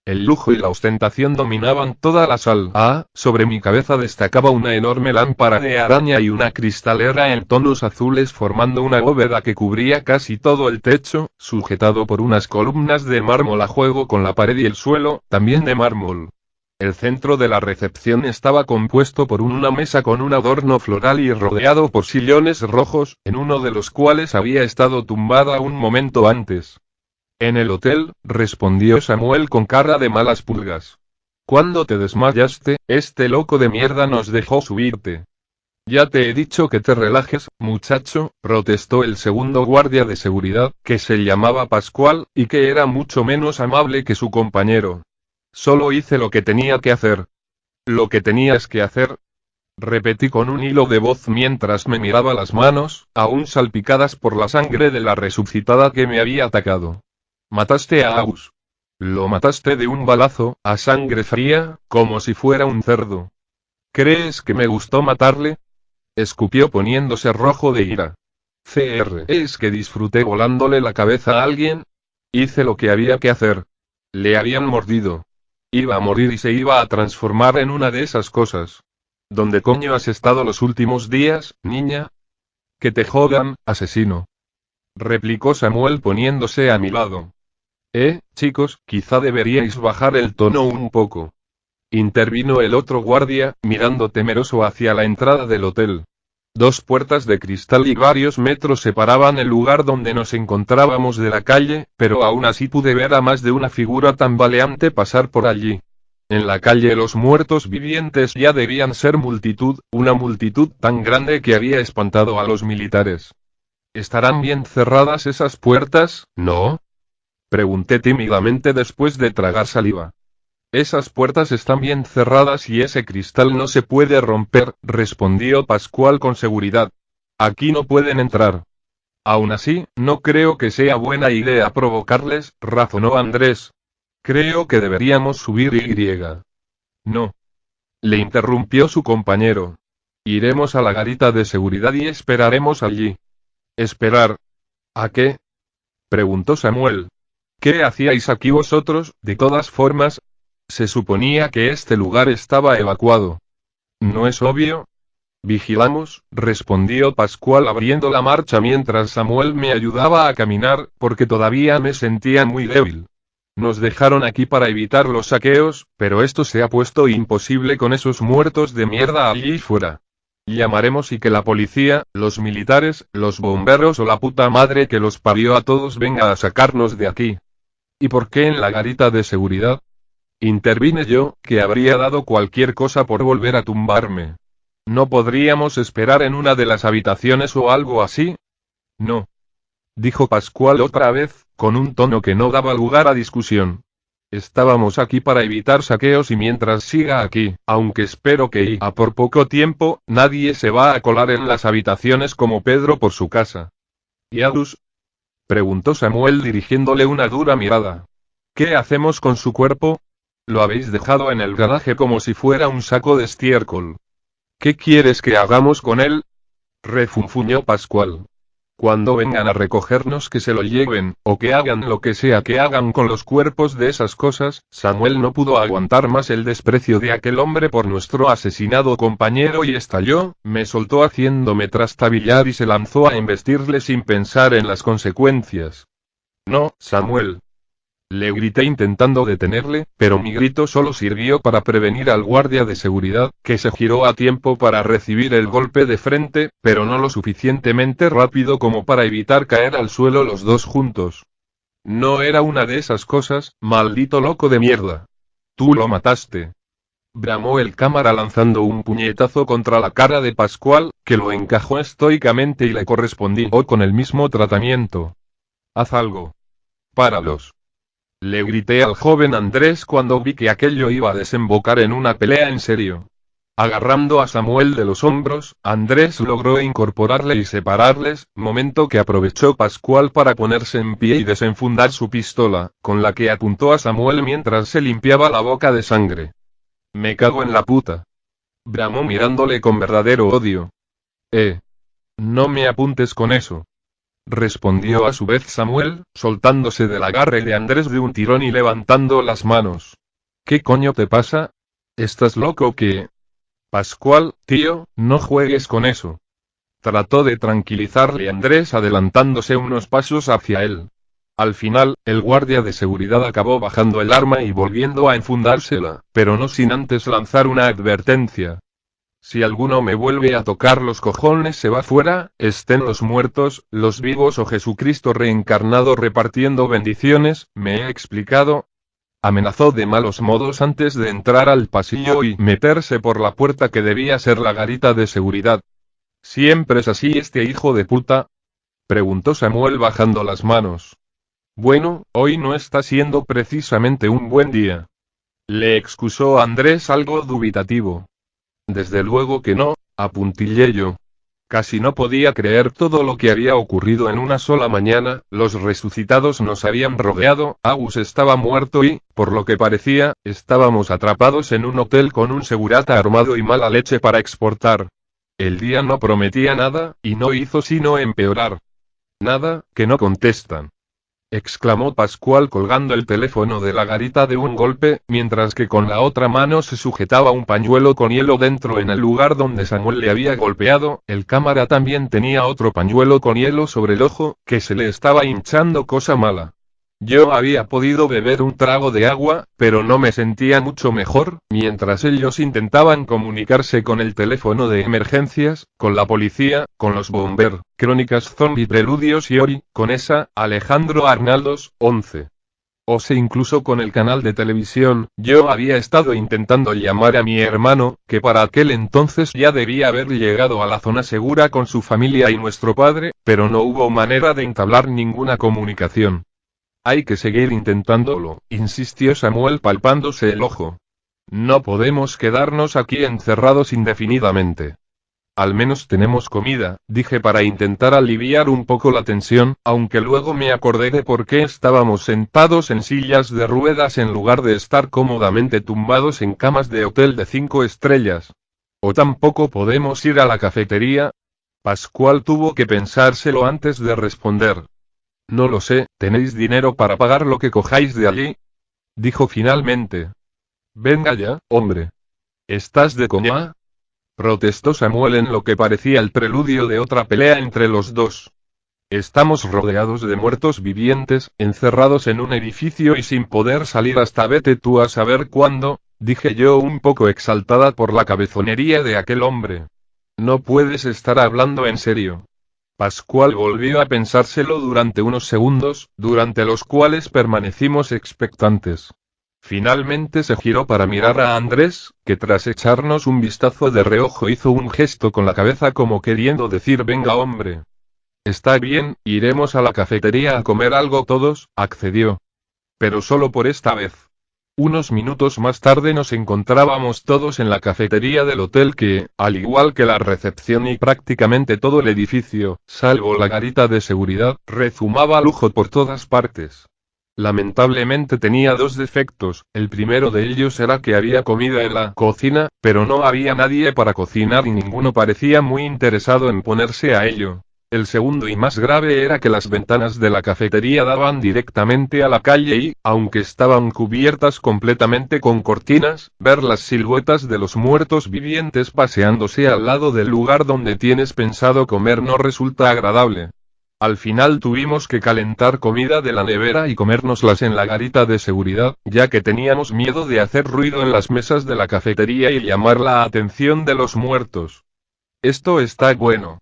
El lujo y la ostentación dominaban toda la sala. Sobre mi cabeza destacaba una enorme lámpara de araña y una cristalera en tonos azules formando una bóveda que cubría casi todo el techo, sujetado por unas columnas de mármol a juego con la pared y el suelo, también de mármol. El centro de la recepción estaba compuesto por una mesa con un adorno floral y rodeado por sillones rojos, en uno de los cuales había estado tumbada un momento antes. En el hotel, respondió Samuel con cara de malas pulgas. Cuando te desmayaste, este loco de mierda nos dejó subirte. Ya te he dicho que te relajes, muchacho, protestó el segundo guardia de seguridad, que se llamaba Pascual, y que era mucho menos amable que su compañero. Solo hice lo que tenía que hacer. ¿Lo que tenías que hacer? Repetí con un hilo de voz mientras me miraba las manos, aún salpicadas por la sangre de la resucitada que me había atacado. Mataste a Agus. Lo mataste de un balazo, a sangre fría, como si fuera un cerdo. ¿Crees que me gustó matarle? Escupió poniéndose rojo de ira. ¿Es que disfruté volándole la cabeza a alguien? Hice lo que había que hacer. Le habían mordido. Iba a morir y se iba a transformar en una de esas cosas. ¿Dónde coño has estado los últimos días, niña? Que te jodan, asesino. Replicó Samuel poniéndose a mi lado. Chicos, quizá deberíais bajar el tono un poco. Intervino el otro guardia, mirando temeroso hacia la entrada del hotel. 2 puertas de cristal y varios metros separaban el lugar donde nos encontrábamos de la calle, pero aún así pude ver a más de una figura tambaleante pasar por allí. En la calle los muertos vivientes ya debían ser multitud, una multitud tan grande que había espantado a los militares. ¿Estarán bien cerradas esas puertas, no? Pregunté tímidamente después de tragar saliva. Esas puertas están bien cerradas y ese cristal no se puede romper, respondió Pascual con seguridad. Aquí no pueden entrar. Aún así, no creo que sea buena idea provocarles, razonó Andrés. Creo que deberíamos subir y. No. Le interrumpió su compañero. Iremos a la garita de seguridad y esperaremos allí. ¿Esperar? ¿A qué? Preguntó Samuel. ¿Qué hacíais aquí vosotros, de todas formas? Se suponía que este lugar estaba evacuado. ¿No es obvio? Vigilamos, respondió Pascual abriendo la marcha mientras Samuel me ayudaba a caminar, porque todavía me sentía muy débil. Nos dejaron aquí para evitar los saqueos, pero esto se ha puesto imposible con esos muertos de mierda allí fuera. Llamaremos y que la policía, los militares, los bomberos o la puta madre que los parió a todos venga a sacarnos de aquí. ¿Y por qué en la garita de seguridad? Intervine yo, que habría dado cualquier cosa por volver a tumbarme. ¿No podríamos esperar en una de las habitaciones o algo así? No. Dijo Pascual otra vez, con un tono que no daba lugar a discusión. Estábamos aquí para evitar saqueos y mientras siga aquí, aunque espero que a por poco tiempo, nadie se va a colar en las habitaciones como Pedro por su casa. ¿Y Adus? Preguntó Samuel dirigiéndole una dura mirada. ¿Qué hacemos con su cuerpo? Lo habéis dejado en el garaje como si fuera un saco de estiércol. ¿Qué quieres que hagamos con él? Refunfuñó Pascual. Cuando vengan a recogernos que se lo lleven, o que hagan lo que sea que hagan con los cuerpos de esas cosas. Samuel no pudo aguantar más el desprecio de aquel hombre por nuestro asesinado compañero y estalló, me soltó haciéndome trastabillar y se lanzó a embestirle sin pensar en las consecuencias. No, Samuel. Le grité intentando detenerle, pero mi grito solo sirvió para prevenir al guardia de seguridad, que se giró a tiempo para recibir el golpe de frente, pero no lo suficientemente rápido como para evitar caer al suelo los dos juntos. No era una de esas cosas, maldito loco de mierda. Tú lo mataste. Bramó el cámara lanzando un puñetazo contra la cara de Pascual, que lo encajó estoicamente y le correspondió con el mismo tratamiento. Haz algo. Páralos. Le grité al joven Andrés cuando vi que aquello iba a desembocar en una pelea en serio. Agarrando a Samuel de los hombros, Andrés logró incorporarle y separarles, momento que aprovechó Pascual para ponerse en pie y desenfundar su pistola, con la que apuntó a Samuel mientras se limpiaba la boca de sangre. Me cago en la puta. Bramó mirándole con verdadero odio. No me apuntes con eso. Respondió a su vez Samuel, soltándose del agarre de Andrés de un tirón y levantando las manos. ¿Qué coño te pasa? ¿Estás loco o qué? Pascual, tío, no juegues con eso. Trató de tranquilizarle Andrés adelantándose unos pasos hacia él. Al final, el guardia de seguridad acabó bajando el arma y volviendo a enfundársela, pero no sin antes lanzar una advertencia. Si alguno me vuelve a tocar los cojones se va fuera, estén los muertos, los vivos o Jesucristo reencarnado repartiendo bendiciones, ¿me he explicado? Amenazó de malos modos antes de entrar al pasillo y meterse por la puerta que debía ser la garita de seguridad. ¿Siempre es así este hijo de puta? Preguntó Samuel bajando las manos. Bueno, hoy no está siendo precisamente un buen día. Le excusó Andrés algo dubitativo. Desde luego que no, apuntillé yo. Casi no podía creer todo lo que había ocurrido en una sola mañana, los resucitados nos habían rodeado, Agus estaba muerto y, por lo que parecía, estábamos atrapados en un hotel con un segurata armado y mala leche para exportar. El día no prometía nada, y no hizo sino empeorar. Nada, que no contestan. Exclamó Pascual colgando el teléfono de la garita de un golpe, mientras que con la otra mano se sujetaba un pañuelo con hielo dentro en el lugar donde Samuel le había golpeado. El cámara también tenía otro pañuelo con hielo sobre el ojo, que se le estaba hinchando cosa mala. Yo había podido beber un trago de agua, pero no me sentía mucho mejor, mientras ellos intentaban comunicarse con el teléfono de emergencias, con la policía, con los bomberos, Crónicas Zombie Preludios y Ori, con esa, Alejandro Arnaldos, 11. O sea, incluso con el canal de televisión. Yo había estado intentando llamar a mi hermano, que para aquel entonces ya debía haber llegado a la zona segura con su familia y nuestro padre, pero no hubo manera de entablar ninguna comunicación. Hay que seguir intentándolo, insistió Samuel palpándose el ojo. No podemos quedarnos aquí encerrados indefinidamente. Al menos tenemos comida, dije para intentar aliviar un poco la tensión, aunque luego me acordé de por qué estábamos sentados en sillas de ruedas en lugar de estar cómodamente tumbados en camas de hotel de 5 estrellas. ¿O tampoco podemos ir a la cafetería? Pascual tuvo que pensárselo antes de responder. No lo sé, ¿tenéis dinero para pagar lo que cojáis de allí? Dijo finalmente. Venga ya, hombre. ¿Estás de coña? Protestó Samuel en lo que parecía el preludio de otra pelea entre los dos. Estamos rodeados de muertos vivientes, encerrados en un edificio y sin poder salir hasta vete tú a saber cuándo, dije yo un poco exaltada por la cabezonería de aquel hombre. No puedes estar hablando en serio. Pascual volvió a pensárselo durante unos segundos, durante los cuales permanecimos expectantes. Finalmente se giró para mirar a Andrés, que tras echarnos un vistazo de reojo hizo un gesto con la cabeza como queriendo decir venga hombre. Está bien, iremos a la cafetería a comer algo todos, accedió. Pero solo por esta vez. Unos minutos más tarde nos encontrábamos todos en la cafetería del hotel que, al igual que la recepción y prácticamente todo el edificio, salvo la garita de seguridad, rezumaba lujo por todas partes. Lamentablemente tenía dos defectos, el primero de ellos era que había comida en la cocina, pero no había nadie para cocinar y ninguno parecía muy interesado en ponerse a ello. El segundo y más grave era que las ventanas de la cafetería daban directamente a la calle y, aunque estaban cubiertas completamente con cortinas, ver las siluetas de los muertos vivientes paseándose al lado del lugar donde tienes pensado comer no resulta agradable. Al final tuvimos que calentar comida de la nevera y comérnoslas en la garita de seguridad, ya que teníamos miedo de hacer ruido en las mesas de la cafetería y llamar la atención de los muertos. Esto está bueno,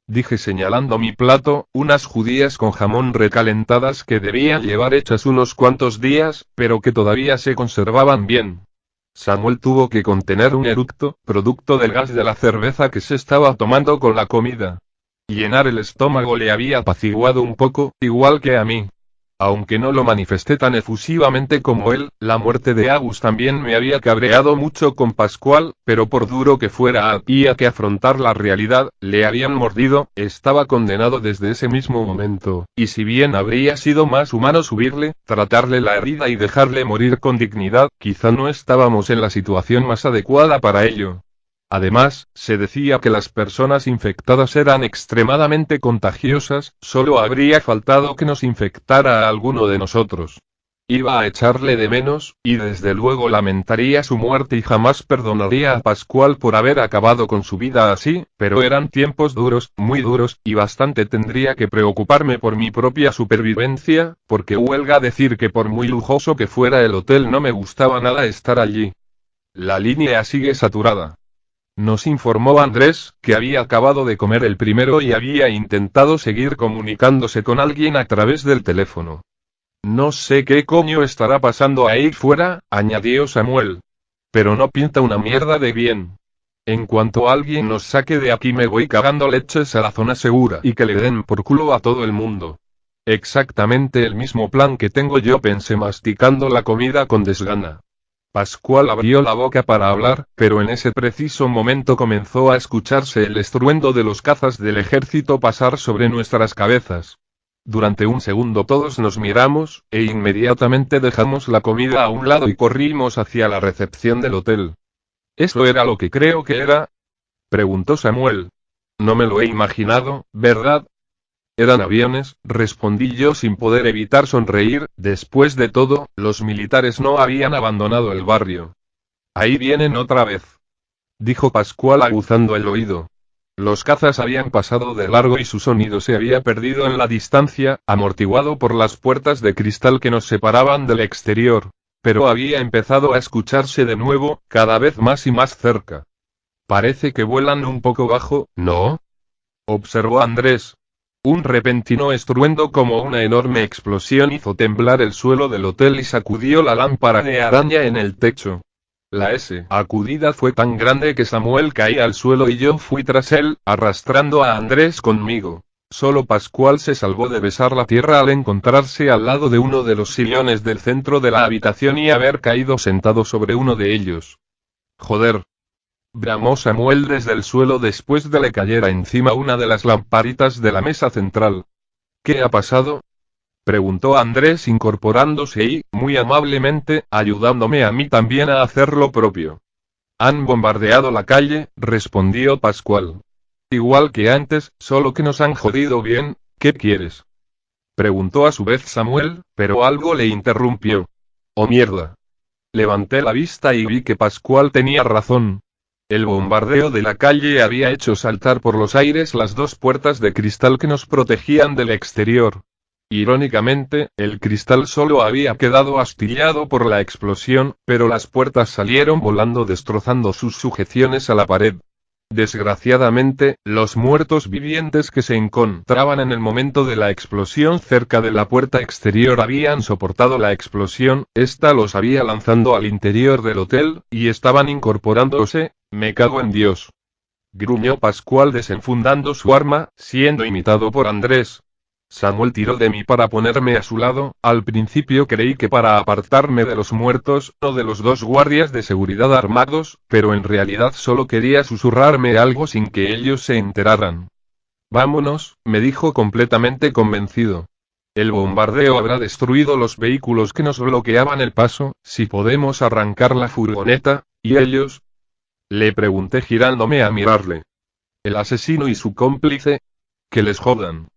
dije señalando mi plato, unas judías con jamón recalentadas que debían llevar hechas unos cuantos días, pero que todavía se conservaban bien. Samuel tuvo que contener un eructo, producto del gas de la cerveza que se estaba tomando con la comida. Llenar el estómago le había apaciguado un poco, igual que a mí. Aunque no lo manifesté tan efusivamente como él, la muerte de Agus también me había cabreado mucho con Pascual, pero por duro que fuera había que afrontar la realidad, le habían mordido, estaba condenado desde ese mismo momento, y si bien habría sido más humano subirle, tratarle la herida y dejarle morir con dignidad, quizá no estábamos en la situación más adecuada para ello. Además, se decía que las personas infectadas eran extremadamente contagiosas, solo habría faltado que nos infectara a alguno de nosotros. Iba a echarle de menos, y desde luego lamentaría su muerte y jamás perdonaría a Pascual por haber acabado con su vida así, pero eran tiempos duros, muy duros, y bastante tendría que preocuparme por mi propia supervivencia, porque huelga decir que por muy lujoso que fuera el hotel no me gustaba nada estar allí. La línea sigue saturada. Nos informó Andrés, que había acabado de comer el primero y había intentado seguir comunicándose con alguien a través del teléfono. No sé qué coño estará pasando ahí fuera, añadió Samuel. Pero no pinta una mierda de bien. En cuanto alguien nos saque de aquí me voy cagando leches a la zona segura y que le den por culo a todo el mundo. Exactamente el mismo plan que tengo yo, pensé masticando la comida con desgana. Pascual abrió la boca para hablar, pero en ese preciso momento comenzó a escucharse el estruendo de los cazas del ejército pasar sobre nuestras cabezas. Durante un segundo todos nos miramos, e inmediatamente dejamos la comida a un lado y corrimos hacia la recepción del hotel. ¿Eso era lo que creo que era?, preguntó Samuel. No me lo he imaginado, ¿verdad? Eran aviones, respondí yo sin poder evitar sonreír, después de todo, los militares no habían abandonado el barrio. Ahí vienen otra vez, dijo Pascual aguzando el oído. Los cazas habían pasado de largo y su sonido se había perdido en la distancia, amortiguado por las puertas de cristal que nos separaban del exterior. Pero había empezado a escucharse de nuevo, cada vez más y más cerca. Parece que vuelan un poco bajo, ¿no?, observó Andrés. Un repentino estruendo como una enorme explosión hizo temblar el suelo del hotel y sacudió la lámpara de araña en el techo. La sacudida fue tan grande que Samuel caía al suelo y yo fui tras él, arrastrando a Andrés conmigo. Solo Pascual se salvó de besar la tierra al encontrarse al lado de uno de los sillones del centro de la habitación y haber caído sentado sobre uno de ellos. Joder, bramó Samuel desde el suelo después de le cayera encima una de las lamparitas de la mesa central. ¿Qué ha pasado?, preguntó Andrés incorporándose y, muy amablemente, ayudándome a mí también a hacer lo propio. Han bombardeado la calle, respondió Pascual. Igual que antes, solo que nos han jodido bien. ¿Qué quieres?, preguntó a su vez Samuel, pero algo le interrumpió. ¡Oh mierda! Levanté la vista y vi que Pascual tenía razón. El bombardeo de la calle había hecho saltar por los aires las dos puertas de cristal que nos protegían del exterior. Irónicamente, el cristal solo había quedado astillado por la explosión, pero las puertas salieron volando destrozando sus sujeciones a la pared. Desgraciadamente, los muertos vivientes que se encontraban en el momento de la explosión cerca de la puerta exterior habían soportado la explosión, esta los había lanzado al interior del hotel, y estaban incorporándose. Me cago en Dios. Gruñó Pascual desenfundando su arma, siendo imitado por Andrés. Samuel tiró de mí para ponerme a su lado. Al principio creí que para apartarme de los muertos o de los dos guardias de seguridad armados, pero en realidad solo quería susurrarme algo sin que ellos se enteraran. Vámonos, me dijo completamente convencido. El bombardeo habrá destruido los vehículos que nos bloqueaban el paso. Si podemos arrancar la furgoneta, ¿y ellos? Le pregunté girándome a mirarle. ¿El asesino y su cómplice? Que les jodan.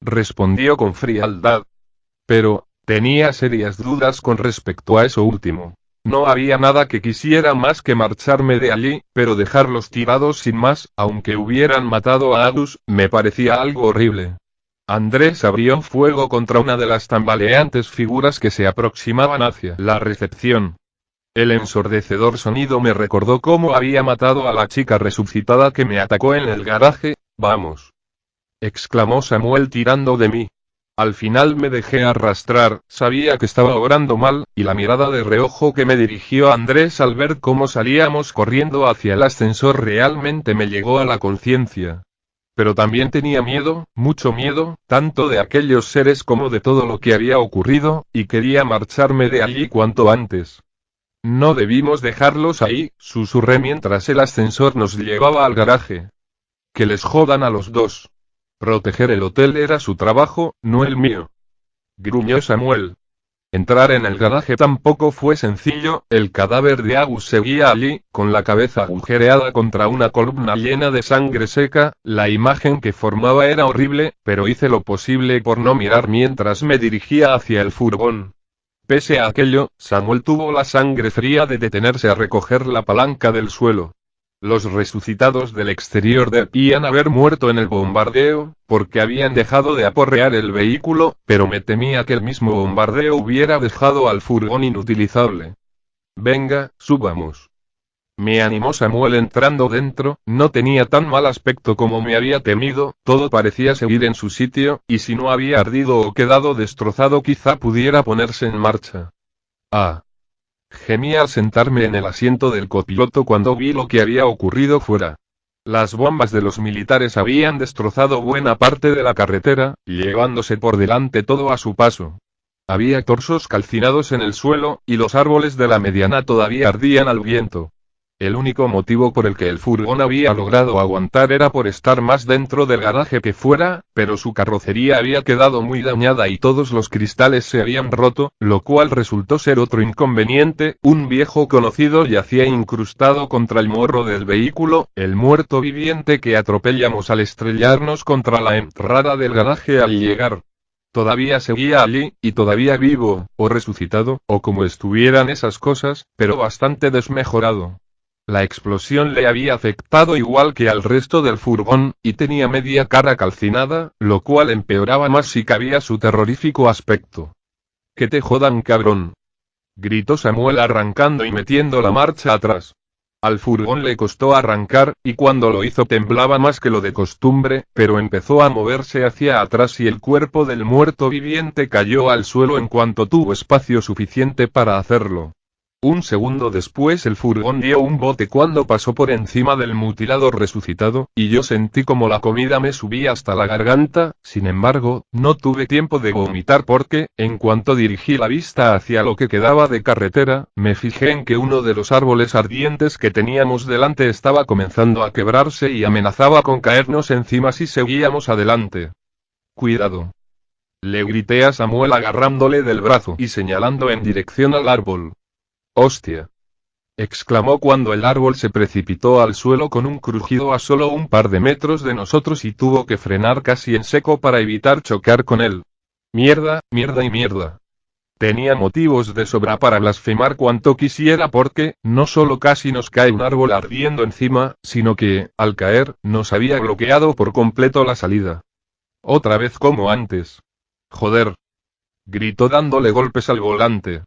Respondió con frialdad. Pero, tenía serias dudas con respecto a eso último. No había nada que quisiera más que marcharme de allí, pero dejarlos tirados sin más, aunque hubieran matado a Agus, me parecía algo horrible. Andrés abrió fuego contra una de las tambaleantes figuras que se aproximaban hacia la recepción. El ensordecedor sonido me recordó cómo había matado a la chica resucitada que me atacó en el garaje. Vamos. Exclamó Samuel tirando de mí. Al final me dejé arrastrar, sabía que estaba obrando mal, y la mirada de reojo que me dirigió Andrés al ver cómo salíamos corriendo hacia el ascensor realmente me llegó a la conciencia. Pero también tenía miedo, mucho miedo, tanto de aquellos seres como de todo lo que había ocurrido, y quería marcharme de allí cuanto antes. No debimos dejarlos ahí, susurré mientras el ascensor nos llevaba al garaje. Que les jodan a los dos. Proteger el hotel era su trabajo, no el mío. Gruñó Samuel. Entrar en el garaje tampoco fue sencillo, el cadáver de Agus seguía allí, con la cabeza agujereada contra una columna llena de sangre seca. La imagen que formaba era horrible, pero hice lo posible por no mirar mientras me dirigía hacia el furgón. Pese a aquello, Samuel tuvo la sangre fría de detenerse a recoger la palanca del suelo. Los resucitados del exterior debían haber muerto en el bombardeo, porque habían dejado de aporrear el vehículo, pero me temía que el mismo bombardeo hubiera dejado al furgón inutilizable. Venga, subamos. Me animó Samuel entrando dentro, no tenía tan mal aspecto como me había temido, todo parecía seguir en su sitio, y si no había ardido o quedado destrozado quizá pudiera ponerse en marcha. Ah. Gemí al sentarme en el asiento del copiloto cuando vi lo que había ocurrido fuera. Las bombas de los militares habían destrozado buena parte de la carretera, llevándose por delante todo a su paso. Había torsos calcinados en el suelo, y los árboles de la mediana todavía ardían al viento. El único motivo por el que el furgón había logrado aguantar era por estar más dentro del garaje que fuera, pero su carrocería había quedado muy dañada y todos los cristales se habían roto, lo cual resultó ser otro inconveniente. Un viejo conocido yacía incrustado contra el morro del vehículo, el muerto viviente que atropellamos al estrellarnos contra la entrada del garaje al llegar. Todavía seguía allí, y todavía vivo, o resucitado, o como estuvieran esas cosas, pero bastante desmejorado. La explosión le había afectado igual que al resto del furgón, y tenía media cara calcinada, lo cual empeoraba más si cabía su terrorífico aspecto. ¡Que te jodan, cabrón! Gritó Samuel arrancando y metiendo la marcha atrás. Al furgón le costó arrancar, y cuando lo hizo temblaba más que lo de costumbre, pero empezó a moverse hacia atrás y el cuerpo del muerto viviente cayó al suelo en cuanto tuvo espacio suficiente para hacerlo. Un segundo después el furgón dio un bote cuando pasó por encima del mutilado resucitado, y yo sentí como la comida me subía hasta la garganta. Sin embargo, no tuve tiempo de vomitar porque, en cuanto dirigí la vista hacia lo que quedaba de carretera, me fijé en que uno de los árboles ardientes que teníamos delante estaba comenzando a quebrarse y amenazaba con caernos encima si seguíamos adelante. ¡Cuidado! Le grité a Samuel agarrándole del brazo y señalando en dirección al árbol. ¡Hostia! Exclamó cuando el árbol se precipitó al suelo con un crujido a solo un par de metros de nosotros y tuvo que frenar casi en seco para evitar chocar con él. Mierda, mierda y mierda. Tenía motivos de sobra para blasfemar cuanto quisiera porque, no solo casi nos cae un árbol ardiendo encima, sino que, al caer, nos había bloqueado por completo la salida. Otra vez como antes. Joder. Gritó dándole golpes al volante.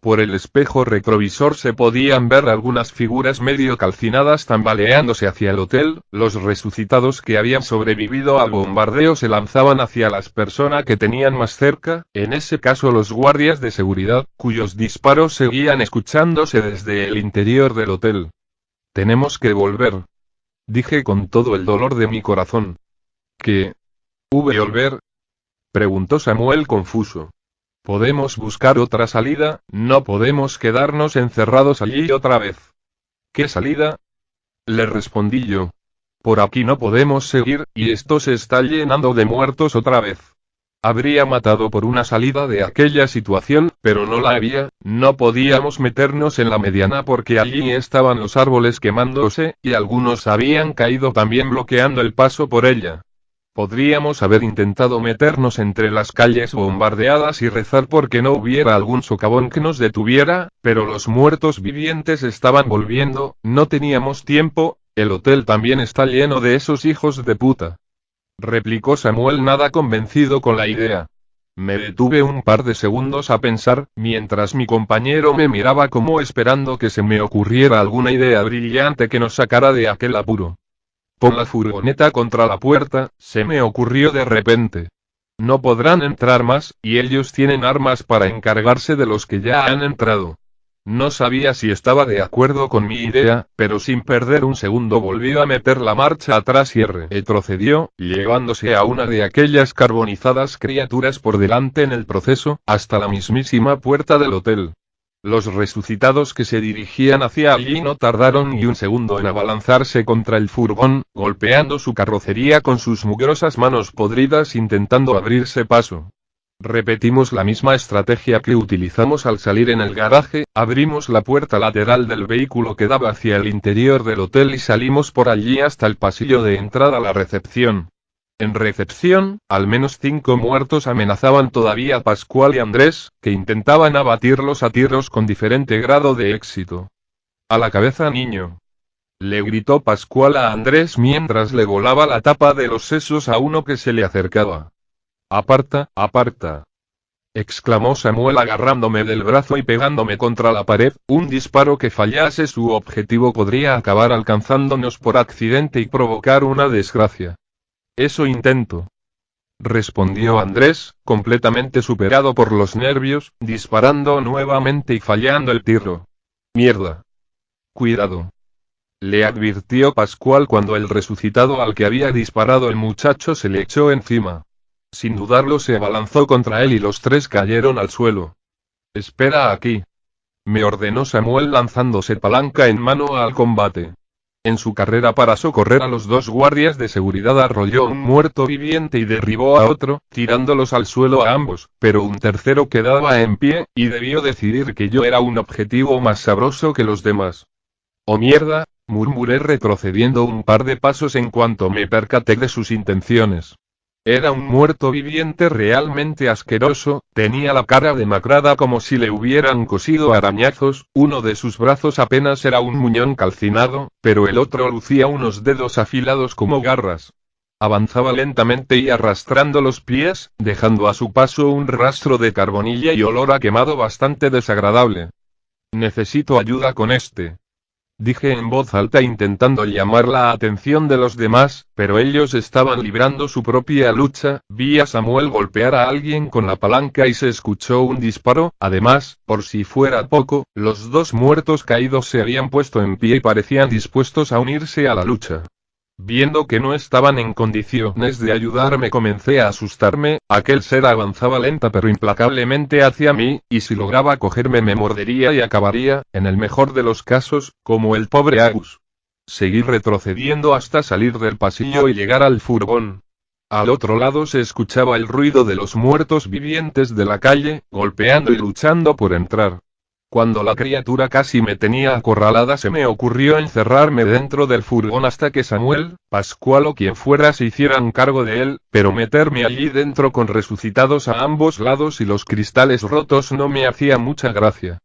Por el espejo retrovisor se podían ver algunas figuras medio calcinadas tambaleándose hacia el hotel. Los resucitados que habían sobrevivido al bombardeo se lanzaban hacia las personas que tenían más cerca, en ese caso los guardias de seguridad, cuyos disparos seguían escuchándose desde el interior del hotel. «Tenemos que volver», dije con todo el dolor de mi corazón. «¿Qué? ¿Volver?», preguntó Samuel confuso. «Podemos buscar otra salida, no podemos quedarnos encerrados allí otra vez». «¿Qué salida?», le respondí yo. «Por aquí no podemos seguir, y esto se está llenando de muertos otra vez». Habría matado por una salida de aquella situación, pero no la había. No podíamos meternos en la mediana porque allí estaban los árboles quemándose, y algunos habían caído también bloqueando el paso por ella. Podríamos haber intentado meternos entre las calles bombardeadas y rezar porque no hubiera algún socavón que nos detuviera, pero los muertos vivientes estaban volviendo, no teníamos tiempo. El hotel también está lleno de esos hijos de puta, replicó Samuel nada convencido con la idea. Me detuve un par de segundos a pensar, mientras mi compañero me miraba como esperando que se me ocurriera alguna idea brillante que nos sacara de aquel apuro. «Pon la furgoneta contra la puerta», se me ocurrió de repente. «No podrán entrar más, y ellos tienen armas para encargarse de los que ya han entrado». No sabía si estaba de acuerdo con mi idea, pero sin perder un segundo volvió a meter la marcha atrás y retrocedió, llevándose a una de aquellas carbonizadas criaturas por delante en el proceso, hasta la mismísima puerta del hotel. Los resucitados que se dirigían hacia allí no tardaron ni un segundo en abalanzarse contra el furgón, golpeando su carrocería con sus mugrosas manos podridas intentando abrirse paso. Repetimos la misma estrategia que utilizamos al salir en el garaje, abrimos la puerta lateral del vehículo que daba hacia el interior del hotel y salimos por allí hasta el pasillo de entrada a la recepción. En recepción, al menos 5 muertos amenazaban todavía a Pascual y Andrés, que intentaban abatirlos a tiros con diferente grado de éxito. «A la cabeza, niño», le gritó Pascual a Andrés mientras le volaba la tapa de los sesos a uno que se le acercaba. «Aparta, aparta», exclamó Samuel agarrándome del brazo y pegándome contra la pared. Un disparo que fallase su objetivo podría acabar alcanzándonos por accidente y provocar una desgracia. «Eso intento», respondió Andrés, completamente superado por los nervios, disparando nuevamente y fallando el tiro. «Mierda. Cuidado», le advirtió Pascual cuando el resucitado al que había disparado el muchacho se le echó encima. Sin dudarlo se abalanzó contra él y los tres cayeron al suelo. «Espera aquí», me ordenó Samuel lanzándose palanca en mano al combate. En su carrera para socorrer a los 2 guardias de seguridad arrolló un muerto viviente y derribó a otro, tirándolos al suelo a ambos, pero un tercero quedaba en pie, y debió decidir que yo era un objetivo más sabroso que los demás. «Oh mierda», murmuré retrocediendo un par de pasos en cuanto me percaté de sus intenciones. Era un muerto viviente realmente asqueroso, tenía la cara demacrada como si le hubieran cosido arañazos, uno de sus brazos apenas era un muñón calcinado, pero el otro lucía unos dedos afilados como garras. Avanzaba lentamente y arrastrando los pies, dejando a su paso un rastro de carbonilla y olor a quemado bastante desagradable. «Necesito ayuda con este», dije en voz alta intentando llamar la atención de los demás, pero ellos estaban librando su propia lucha. Vi a Samuel golpear a alguien con la palanca y se escuchó un disparo. Además, por si fuera poco, los 2 muertos caídos se habían puesto en pie y parecían dispuestos a unirse a la lucha. Viendo que no estaban en condiciones de ayudarme comencé a asustarme. Aquel ser avanzaba lenta pero implacablemente hacia mí, y si lograba cogerme me mordería y acabaría, en el mejor de los casos, como el pobre Agus. Seguí retrocediendo hasta salir del pasillo y llegar al furgón. Al otro lado se escuchaba el ruido de los muertos vivientes de la calle, golpeando y luchando por entrar. Cuando la criatura casi me tenía acorralada se me ocurrió encerrarme dentro del furgón hasta que Samuel, Pascual o quien fuera se hicieran cargo de él, pero meterme allí dentro con resucitados a ambos lados y los cristales rotos no me hacía mucha gracia.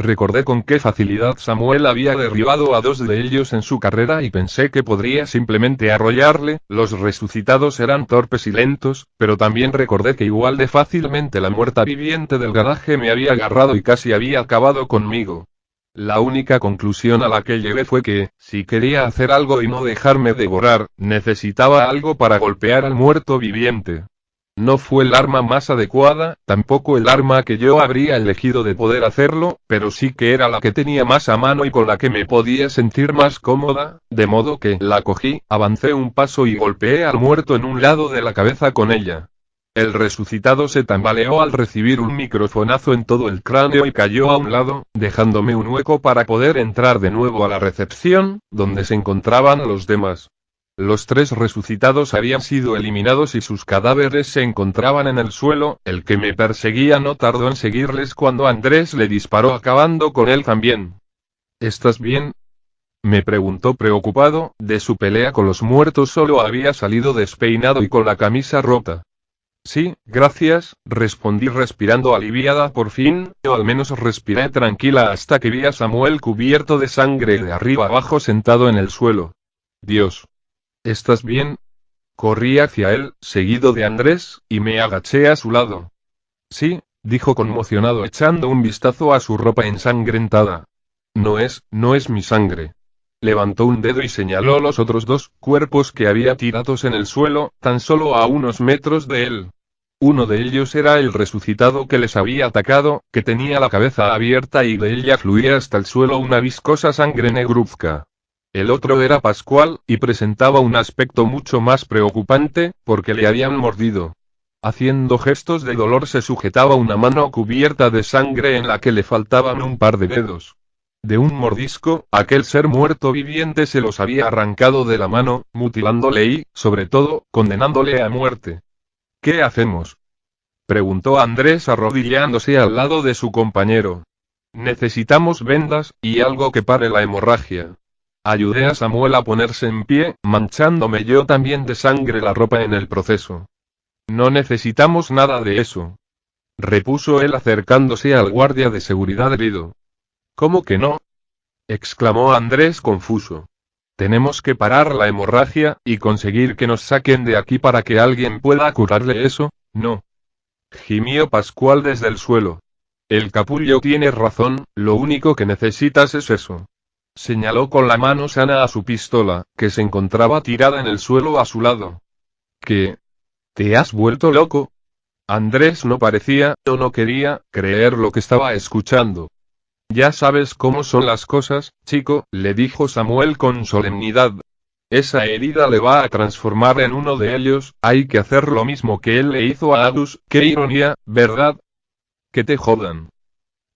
Recordé con qué facilidad Samuel había derribado a 2 de ellos en su carrera y pensé que podría simplemente arrollarle. Los resucitados eran torpes y lentos, pero también recordé que igual de fácilmente la muerta viviente del garaje me había agarrado y casi había acabado conmigo. La única conclusión a la que llegué fue que, si quería hacer algo y no dejarme devorar, necesitaba algo para golpear al muerto viviente. No fue el arma más adecuada, tampoco el arma que yo habría elegido de poder hacerlo, pero sí que era la que tenía más a mano y con la que me podía sentir más cómoda, de modo que la cogí, avancé un paso y golpeé al muerto en un lado de la cabeza con ella. El resucitado se tambaleó al recibir un microfonazo en todo el cráneo y cayó a un lado, dejándome un hueco para poder entrar de nuevo a la recepción, donde se encontraban los demás. Los 3 resucitados habían sido eliminados y sus cadáveres se encontraban en el suelo. El que me perseguía no tardó en seguirles cuando Andrés le disparó acabando con él también. ¿Estás bien?, me preguntó preocupado. De su pelea con los muertos solo había salido despeinado y con la camisa rota. Sí, gracias, respondí respirando aliviada por fin, o al menos respiré tranquila hasta que vi a Samuel cubierto de sangre de arriba abajo sentado en el suelo. Dios. ¿Estás bien? Corrí hacia él, seguido de Andrés, y me agaché a su lado. Sí, dijo conmocionado echando un vistazo a su ropa ensangrentada. No es mi sangre. Levantó un dedo y señaló los otros 2 cuerpos que había tirados en el suelo, tan solo a unos metros de él. Uno de ellos era el resucitado que les había atacado, que tenía la cabeza abierta y de ella fluía hasta el suelo una viscosa sangre negruzca. El otro era Pascual, y presentaba un aspecto mucho más preocupante, porque le habían mordido. Haciendo gestos de dolor se sujetaba una mano cubierta de sangre en la que le faltaban un par de dedos. De un mordisco, aquel ser muerto viviente se los había arrancado de la mano, mutilándole y, sobre todo, condenándole a muerte. ¿Qué hacemos?, preguntó Andrés arrodillándose al lado de su compañero. Necesitamos vendas, y algo que pare la hemorragia. Ayudé a Samuel a ponerse en pie, manchándome yo también de sangre la ropa en el proceso. No necesitamos nada de eso, repuso él acercándose al guardia de seguridad herido. ¿Cómo que no?, exclamó Andrés confuso. Tenemos que parar la hemorragia, y conseguir que nos saquen de aquí para que alguien pueda curarle eso, ¿no?, gimió Pascual desde el suelo. El capullo tiene razón, lo único que necesitas es eso. Señaló con la mano sana a su pistola, que se encontraba tirada en el suelo a su lado. ¿Qué? ¿Te has vuelto loco? Andrés no parecía, o no quería, creer lo que estaba escuchando. Ya sabes cómo son las cosas, chico, le dijo Samuel con solemnidad. Esa herida le va a transformar en uno de ellos, hay que hacer lo mismo que él le hizo a Agus. Qué ironía, ¿verdad? Que te jodan,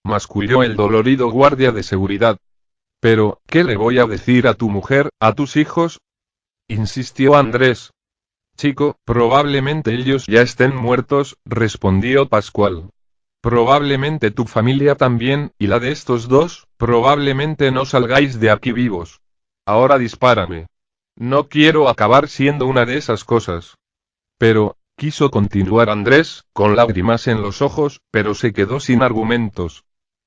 masculló el dolorido guardia de seguridad. Pero, ¿qué le voy a decir a tu mujer, a tus hijos?, insistió Andrés. Chico, probablemente ellos ya estén muertos, respondió Pascual. Probablemente tu familia también, y la de estos 2, probablemente no salgáis de aquí vivos. Ahora dispárame. No quiero acabar siendo una de esas cosas. Pero, quiso continuar Andrés, con lágrimas en los ojos, pero se quedó sin argumentos.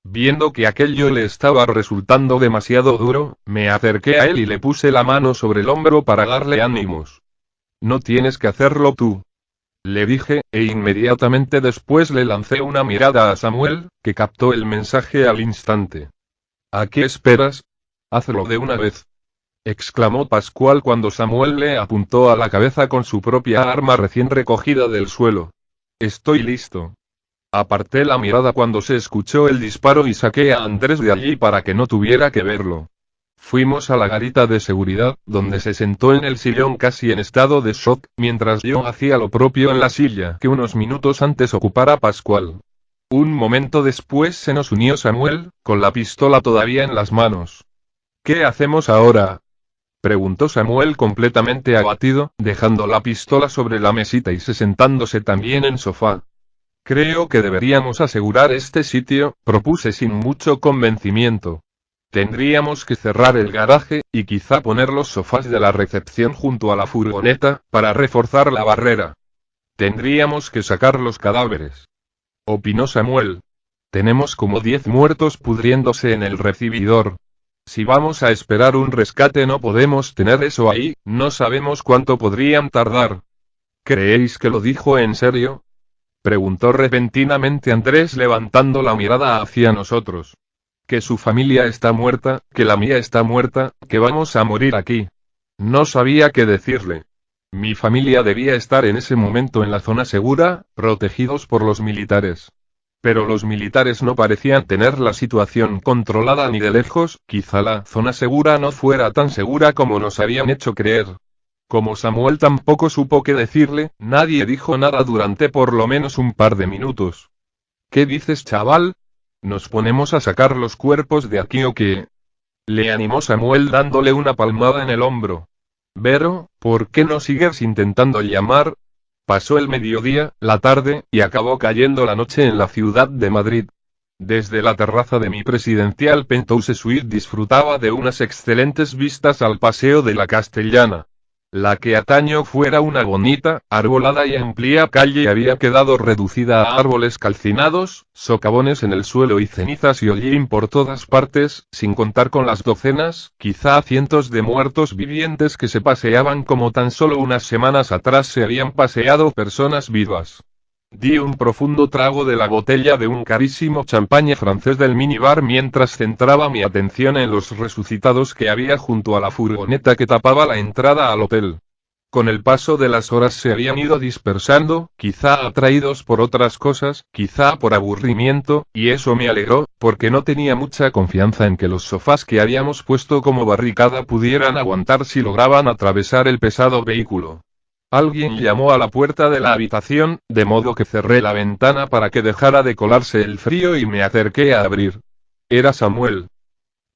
Viendo que aquello le estaba resultando demasiado duro, me acerqué a él y le puse la mano sobre el hombro para darle ánimos. No tienes que hacerlo tú, le dije, e inmediatamente después le lancé una mirada a Samuel, que captó el mensaje al instante. ¿A qué esperas? Hazlo de una vez, exclamó Pascual cuando Samuel le apuntó a la cabeza con su propia arma recién recogida del suelo. Estoy listo. Aparté la mirada cuando se escuchó el disparo y saqué a Andrés de allí para que no tuviera que verlo. Fuimos a la garita de seguridad, donde se sentó en el sillón casi en estado de shock, mientras yo hacía lo propio en la silla que unos minutos antes ocupara Pascual. Un momento después se nos unió Samuel, con la pistola todavía en las manos. ¿Qué hacemos ahora?, preguntó Samuel completamente abatido, dejando la pistola sobre la mesita y sentándose también en sofá. Creo que deberíamos asegurar este sitio, propuse sin mucho convencimiento. Tendríamos que cerrar el garaje, y quizá poner los sofás de la recepción junto a la furgoneta, para reforzar la barrera. Tendríamos que sacar los cadáveres, opinó Samuel. Tenemos como 10 muertos pudriéndose en el recibidor. Si vamos a esperar un rescate no podemos tener eso ahí, no sabemos cuánto podrían tardar. ¿Creéis que lo dijo en serio? Preguntó repentinamente Andrés levantando la mirada hacia nosotros. Que su familia está muerta, que la mía está muerta, que vamos a morir aquí. No sabía qué decirle. Mi familia debía estar en ese momento en la zona segura, protegidos por los militares. Pero los militares no parecían tener la situación controlada ni de lejos, quizá la zona segura no fuera tan segura como nos habían hecho creer. Como Samuel tampoco supo qué decirle, nadie dijo nada durante por lo menos un par de minutos. ¿Qué dices, chaval? ¿Nos ponemos a sacar los cuerpos de aquí o qué? Le animó Samuel dándole una palmada en el hombro. Vero, ¿por qué no sigues intentando llamar? Pasó el mediodía, la tarde, y acabó cayendo la noche en la ciudad de Madrid. Desde la terraza de mi presidencial penthouse suite disfrutaba de unas excelentes vistas al paseo de la Castellana. La que ataño fuera una bonita, arbolada y amplia calle había quedado reducida a árboles calcinados, socavones en el suelo y cenizas y hollín por todas partes, sin contar con las docenas, quizá cientos de muertos vivientes que se paseaban como tan solo unas semanas atrás se habían paseado personas vivas. Di un profundo trago de la botella de un carísimo champaña francés del minibar mientras centraba mi atención en los resucitados que había junto a la furgoneta que tapaba la entrada al hotel. Con el paso de las horas se habían ido dispersando, quizá atraídos por otras cosas, quizá por aburrimiento, y eso me alegró, porque no tenía mucha confianza en que los sofás que habíamos puesto como barricada pudieran aguantar si lograban atravesar el pesado vehículo. Alguien llamó a la puerta de la habitación, de modo que cerré la ventana para que dejara de colarse el frío y me acerqué a abrir. Era Samuel.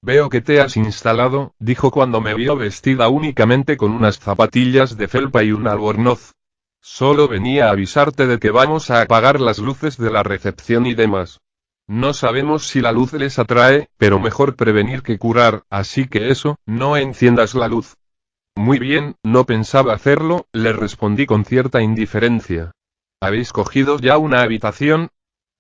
Veo que te has instalado, dijo cuando me vio vestida únicamente con unas zapatillas de felpa y un albornoz. Solo venía a avisarte de que vamos a apagar las luces de la recepción y demás. No sabemos si la luz les atrae, pero mejor prevenir que curar, así que eso, no enciendas la luz. Muy bien, no pensaba hacerlo, le respondí con cierta indiferencia. ¿Habéis cogido ya una habitación?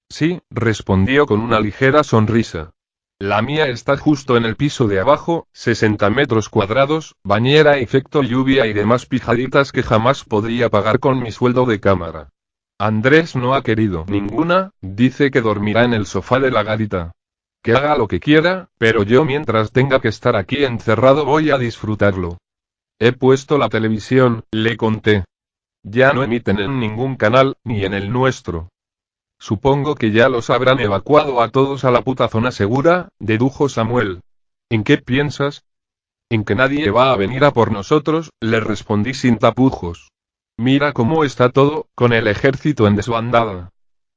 Sí, respondió con una ligera sonrisa. La mía está justo en el piso de abajo, 60 metros cuadrados, bañera, efecto lluvia y demás pijaditas que jamás podría pagar con mi sueldo de cámara. Andrés no ha querido ninguna, dice que dormirá en el sofá de la garita. Que haga lo que quiera, pero yo mientras tenga que estar aquí encerrado voy a disfrutarlo. He puesto la televisión, le conté. Ya no emiten en ningún canal, ni en el nuestro. Supongo que ya los habrán evacuado a todos a la puta zona segura, dedujo Samuel. ¿En qué piensas? En que nadie va a venir a por nosotros, le respondí sin tapujos. Mira cómo está todo, con el ejército en desbandada.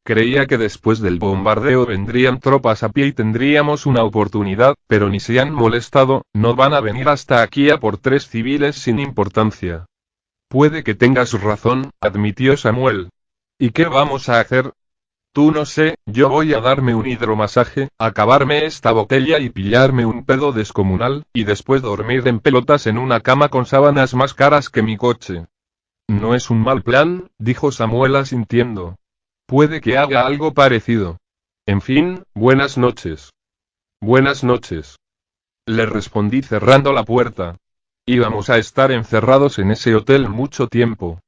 Creía que después del bombardeo vendrían tropas a pie y tendríamos una oportunidad, pero ni se han molestado, no van a venir hasta aquí a por 3 civiles sin importancia. Puede que tengas razón, admitió Samuel. ¿Y qué vamos a hacer? Tú no sé, yo voy a darme un hidromasaje, acabarme esta botella y pillarme un pedo descomunal, y después dormir en pelotas en una cama con sábanas más caras que mi coche. No es un mal plan, dijo Samuel asintiendo. Puede que haga algo parecido. En fin, buenas noches. Buenas noches. Le respondí cerrando la puerta. Íbamos a estar encerrados en ese hotel mucho tiempo.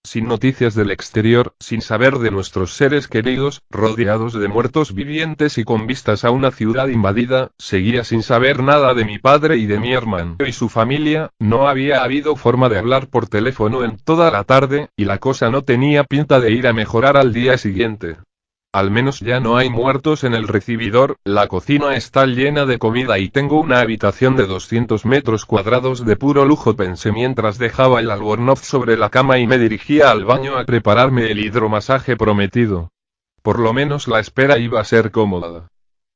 Sin noticias del exterior, sin saber de nuestros seres queridos, rodeados de muertos vivientes y con vistas a una ciudad invadida, seguía sin saber nada de mi padre y de mi hermano y su familia, no había habido forma de hablar por teléfono en toda la tarde, y la cosa no tenía pinta de ir a mejorar al día siguiente. Al menos ya no hay muertos en el recibidor, la cocina está llena de comida y tengo una habitación de 200 metros cuadrados de puro lujo, pensé mientras dejaba el albornoz sobre la cama y me dirigía al baño a prepararme el hidromasaje prometido. Por lo menos la espera iba a ser cómoda.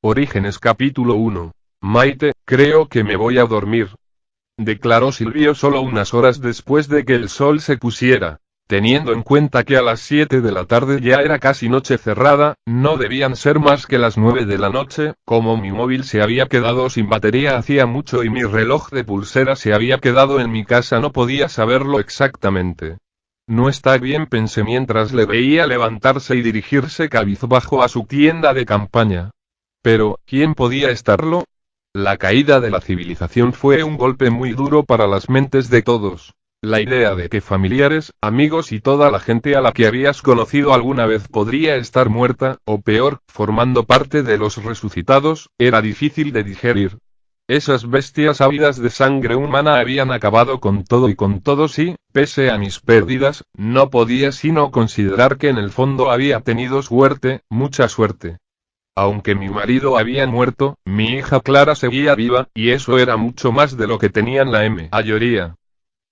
Orígenes capítulo 1. Maite, creo que me voy a dormir. Declaró Silvio solo unas horas después de que el sol se pusiera. Teniendo en cuenta que a las 7 de la tarde ya era casi noche cerrada, no debían ser más que las 9 de la noche, como mi móvil se había quedado sin batería hacía mucho y mi reloj de pulsera se había quedado en mi casa no podía saberlo exactamente. no está bien, pensé mientras le veía levantarse y dirigirse cabizbajo a su tienda de campaña. Pero, ¿quién podía estarlo? La caída de la civilización fue un golpe muy duro para las mentes de todos. La idea de que familiares, amigos y toda la gente a la que habías conocido alguna vez podría estar muerta, o peor, formando parte de los resucitados, era difícil de digerir. Esas bestias ávidas de sangre humana habían acabado con todo y con todos y, pese a mis pérdidas, no podía sino considerar que en el fondo había tenido suerte, mucha suerte. Aunque mi marido había muerto, mi hija Clara seguía viva, y eso era mucho más de lo que tenían la mayoría.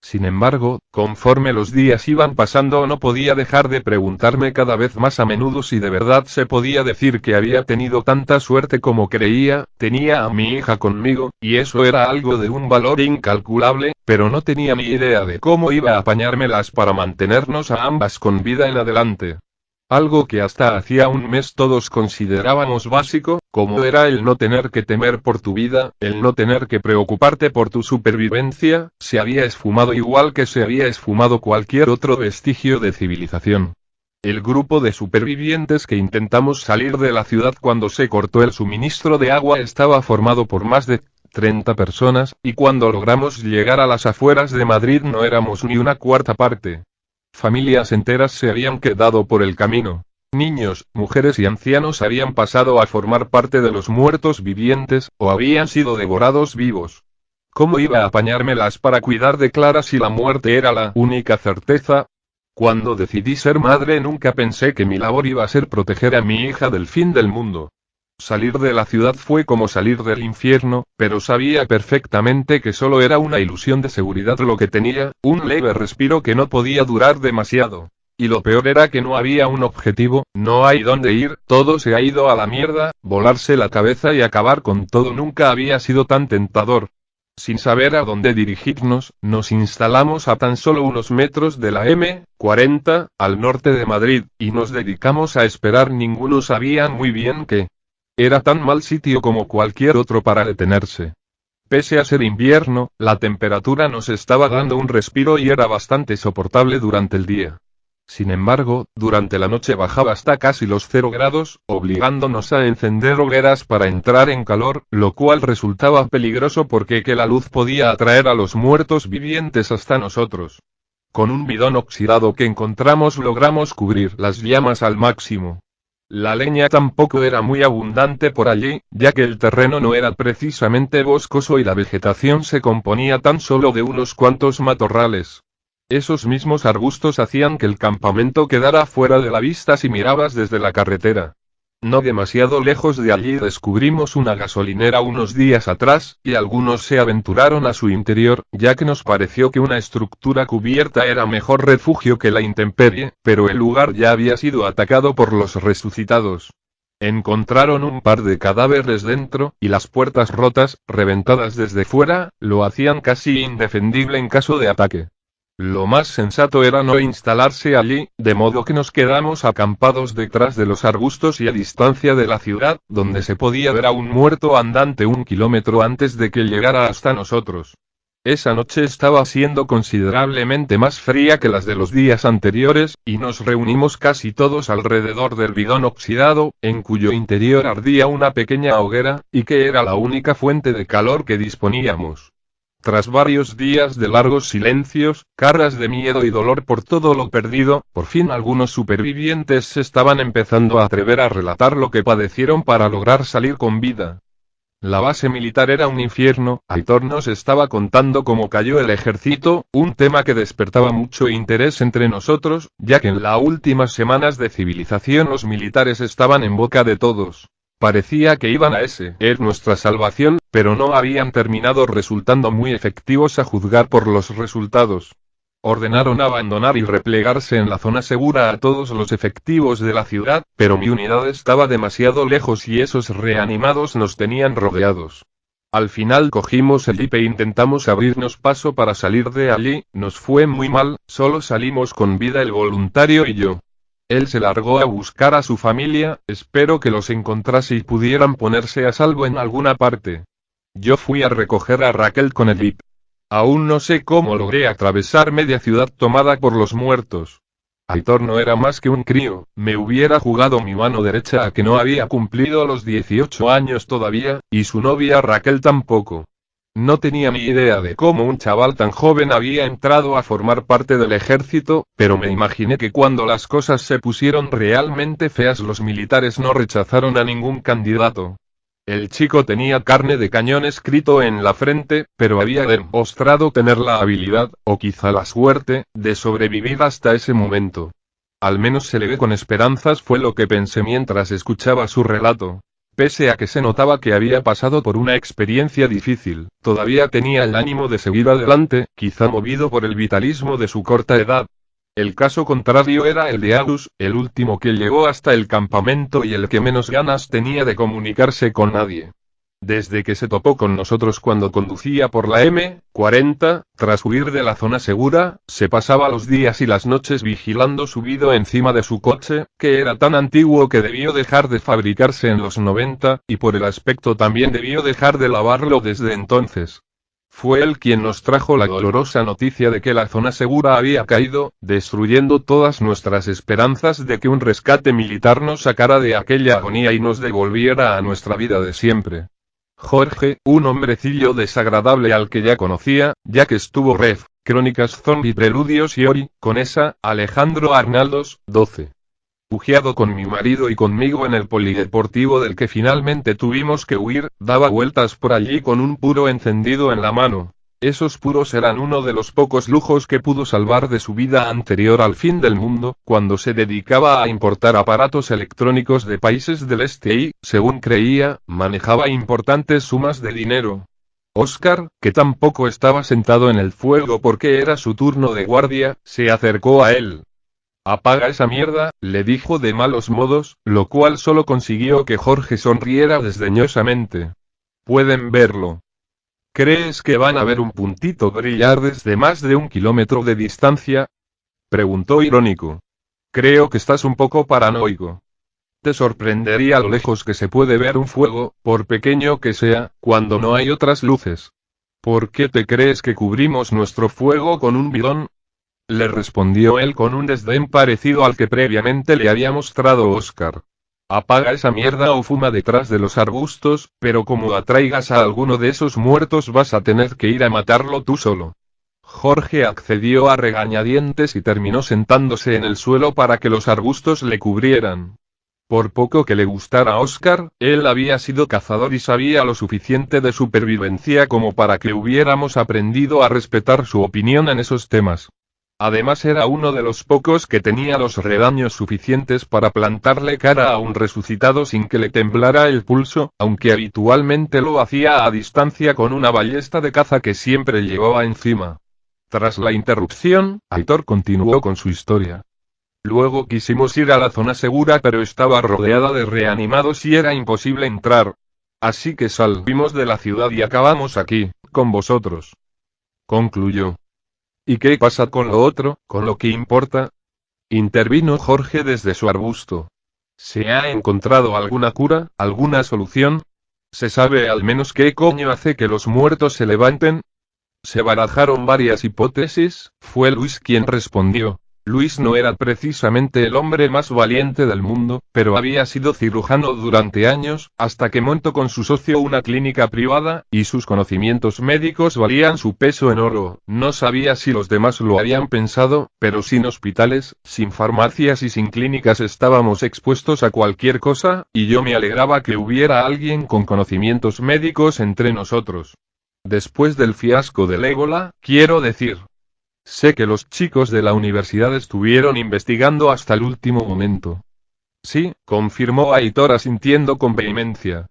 Sin embargo, conforme los días iban pasando no podía dejar de preguntarme cada vez más a menudo si de verdad se podía decir que había tenido tanta suerte como creía. Tenía a mi hija conmigo, y eso era algo de un valor incalculable, pero no tenía ni idea de cómo iba a apañármelas para mantenernos a ambas con vida en adelante. Algo que hasta hacía un mes todos considerábamos básico, como era el no tener que temer por tu vida, el no tener que preocuparte por tu supervivencia, se había esfumado igual que se había esfumado cualquier otro vestigio de civilización. El grupo de supervivientes que intentamos salir de la ciudad cuando se cortó el suministro de agua estaba formado por más de 30 personas, y cuando logramos llegar a las afueras de Madrid no éramos ni una cuarta parte. Familias enteras se habían quedado por el camino. Niños, mujeres y ancianos habían pasado a formar parte de los muertos vivientes, o habían sido devorados vivos. ¿Cómo iba a apañármelas para cuidar de Clara si la muerte era la única certeza? Cuando decidí ser madre nunca pensé que mi labor iba a ser proteger a mi hija del fin del mundo. Salir de la ciudad fue como salir del infierno, pero sabía perfectamente que solo era una ilusión de seguridad lo que tenía, un leve respiro que no podía durar demasiado. Y lo peor era que no había un objetivo, no hay dónde ir, todo se ha ido a la mierda, volarse la cabeza y acabar con todo nunca había sido tan tentador. Sin saber a dónde dirigirnos, nos instalamos a tan solo unos metros de la M40, al norte de Madrid, y nos dedicamos a esperar. Ninguno sabía muy bien qué. Era tan mal sitio como cualquier otro para detenerse. Pese a ser invierno, la temperatura nos estaba dando un respiro y era bastante soportable durante el día. Sin embargo, durante la noche bajaba hasta casi los 0 grados, obligándonos a encender hogueras para entrar en calor, lo cual resultaba peligroso porque que la luz podía atraer a los muertos vivientes hasta nosotros. Con un bidón oxidado que encontramos logramos cubrir las llamas al máximo. La leña tampoco era muy abundante por allí, ya que el terreno no era precisamente boscoso y la vegetación se componía tan solo de unos cuantos matorrales. Esos mismos arbustos hacían que el campamento quedara fuera de la vista si mirabas desde la carretera. No demasiado lejos de allí descubrimos una gasolinera unos días atrás, y algunos se aventuraron a su interior, ya que nos pareció que una estructura cubierta era mejor refugio que la intemperie, pero el lugar ya había sido atacado por los resucitados. Encontraron un par de cadáveres dentro, y las puertas rotas, reventadas desde fuera, lo hacían casi indefendible en caso de ataque. Lo más sensato era no instalarse allí, de modo que nos quedamos acampados detrás de los arbustos y a distancia de la ciudad, donde se podía ver a un muerto andante 1 kilómetro antes de que llegara hasta nosotros. Esa noche estaba siendo considerablemente más fría que las de los días anteriores, y nos reunimos casi todos alrededor del bidón oxidado, en cuyo interior ardía una pequeña hoguera, y que era la única fuente de calor que disponíamos. Tras varios días de largos silencios, caras de miedo y dolor por todo lo perdido, por fin algunos supervivientes se estaban empezando a atrever a relatar lo que padecieron para lograr salir con vida. La base militar era un infierno. Aitor nos estaba contando cómo cayó el ejército, un tema que despertaba mucho interés entre nosotros, ya que en las últimas semanas de civilización los militares estaban en boca de todos. Parecía que iban a ser nuestra salvación, pero no habían terminado resultando muy efectivos a juzgar por los resultados. Ordenaron abandonar y replegarse en la zona segura a todos los efectivos de la ciudad, pero mi unidad estaba demasiado lejos y esos reanimados nos tenían rodeados. Al final cogimos el jeep e intentamos abrirnos paso para salir de allí. Nos fue muy mal, solo salimos con vida el voluntario y yo. Él se largó a buscar a su familia, espero que los encontrase y pudieran ponerse a salvo en alguna parte. Yo fui a recoger a Raquel con el jeep. Aún no sé cómo logré atravesar media ciudad tomada por los muertos. Aitor no era más que un crío, me hubiera jugado mi mano derecha a que no había cumplido los 18 años todavía, y su novia Raquel tampoco. No tenía ni idea de cómo un chaval tan joven había entrado a formar parte del ejército, pero me imaginé que cuando las cosas se pusieron realmente feas los militares no rechazaron a ningún candidato. El chico tenía carne de cañón escrito en la frente, pero había demostrado tener la habilidad, o quizá la suerte, de sobrevivir hasta ese momento. Al menos se le ve con esperanzas, fue lo que pensé mientras escuchaba su relato. Pese a que se notaba que había pasado por una experiencia difícil, todavía tenía el ánimo de seguir adelante, quizá movido por el vitalismo de su corta edad. El caso contrario era el de Agus, el último que llegó hasta el campamento y el que menos ganas tenía de comunicarse con nadie. Desde que se topó con nosotros cuando conducía por la M40, tras huir de la zona segura, se pasaba los días y las noches vigilando subido encima de su coche, que era tan antiguo que debió dejar de fabricarse en los 90, y por el aspecto también debió dejar de lavarlo desde entonces. Fue él quien nos trajo la dolorosa noticia de que la zona segura había caído, destruyendo todas nuestras esperanzas de que un rescate militar nos sacara de aquella agonía y nos devolviera a nuestra vida de siempre. Jorge, un hombrecillo desagradable al que ya conocía, ya que estuvo Ref, Crónicas Zombie Preludios y Ori, con esa, Alejandro Arnaldos, 12. Refugiado con mi marido y conmigo en el polideportivo del que finalmente tuvimos que huir, daba vueltas por allí con un puro encendido en la mano. Esos puros eran uno de los pocos lujos que pudo salvar de su vida anterior al fin del mundo, cuando se dedicaba a importar aparatos electrónicos de países del este y, según creía, manejaba importantes sumas de dinero. Oscar, que tampoco estaba sentado en el fuego porque era su turno de guardia, se acercó a él. «Apaga esa mierda», le dijo de malos modos, lo cual solo consiguió que Jorge sonriera desdeñosamente. «Pueden verlo». «¿Crees que van a ver un puntito brillar desde más de 1 kilómetro de distancia?», preguntó irónico. «Creo que estás un poco paranoico. Te sorprendería lo lejos que se puede ver un fuego, por pequeño que sea, cuando no hay otras luces. ¿Por qué te crees que cubrimos nuestro fuego con un bidón?», le respondió él con un desdén parecido al que previamente le había mostrado Oscar. «Apaga esa mierda o fuma detrás de los arbustos, pero como atraigas a alguno de esos muertos vas a tener que ir a matarlo tú solo». Jorge accedió a regañadientes y terminó sentándose en el suelo para que los arbustos le cubrieran. Por poco que le gustara a Oscar, él había sido cazador y sabía lo suficiente de supervivencia como para que hubiéramos aprendido a respetar su opinión en esos temas. Además era uno de los pocos que tenía los redaños suficientes para plantarle cara a un resucitado sin que le temblara el pulso, aunque habitualmente lo hacía a distancia con una ballesta de caza que siempre llevaba encima. Tras la interrupción, Aitor continuó con su historia. «Luego quisimos ir a la zona segura pero estaba rodeada de reanimados y era imposible entrar. Así que salimos de la ciudad y acabamos aquí, con vosotros», concluyó. «¿Y qué pasa con lo otro, con lo que importa?», intervino Jorge desde su arbusto. «¿Se ha encontrado alguna cura, alguna solución? ¿Se sabe al menos qué coño hace que los muertos se levanten?». Se barajaron varias hipótesis, fue Luis quien respondió. Luis no era precisamente el hombre más valiente del mundo, pero había sido cirujano durante años, hasta que montó con su socio una clínica privada, y sus conocimientos médicos valían su peso en oro. No sabía si los demás lo habían pensado, pero sin hospitales, sin farmacias y sin clínicas estábamos expuestos a cualquier cosa, y yo me alegraba que hubiera alguien con conocimientos médicos entre nosotros. Después del fiasco del ébola, quiero decir. Sé que los chicos de la universidad estuvieron investigando hasta el último momento. Sí, confirmó Aitor asintiendo con vehemencia.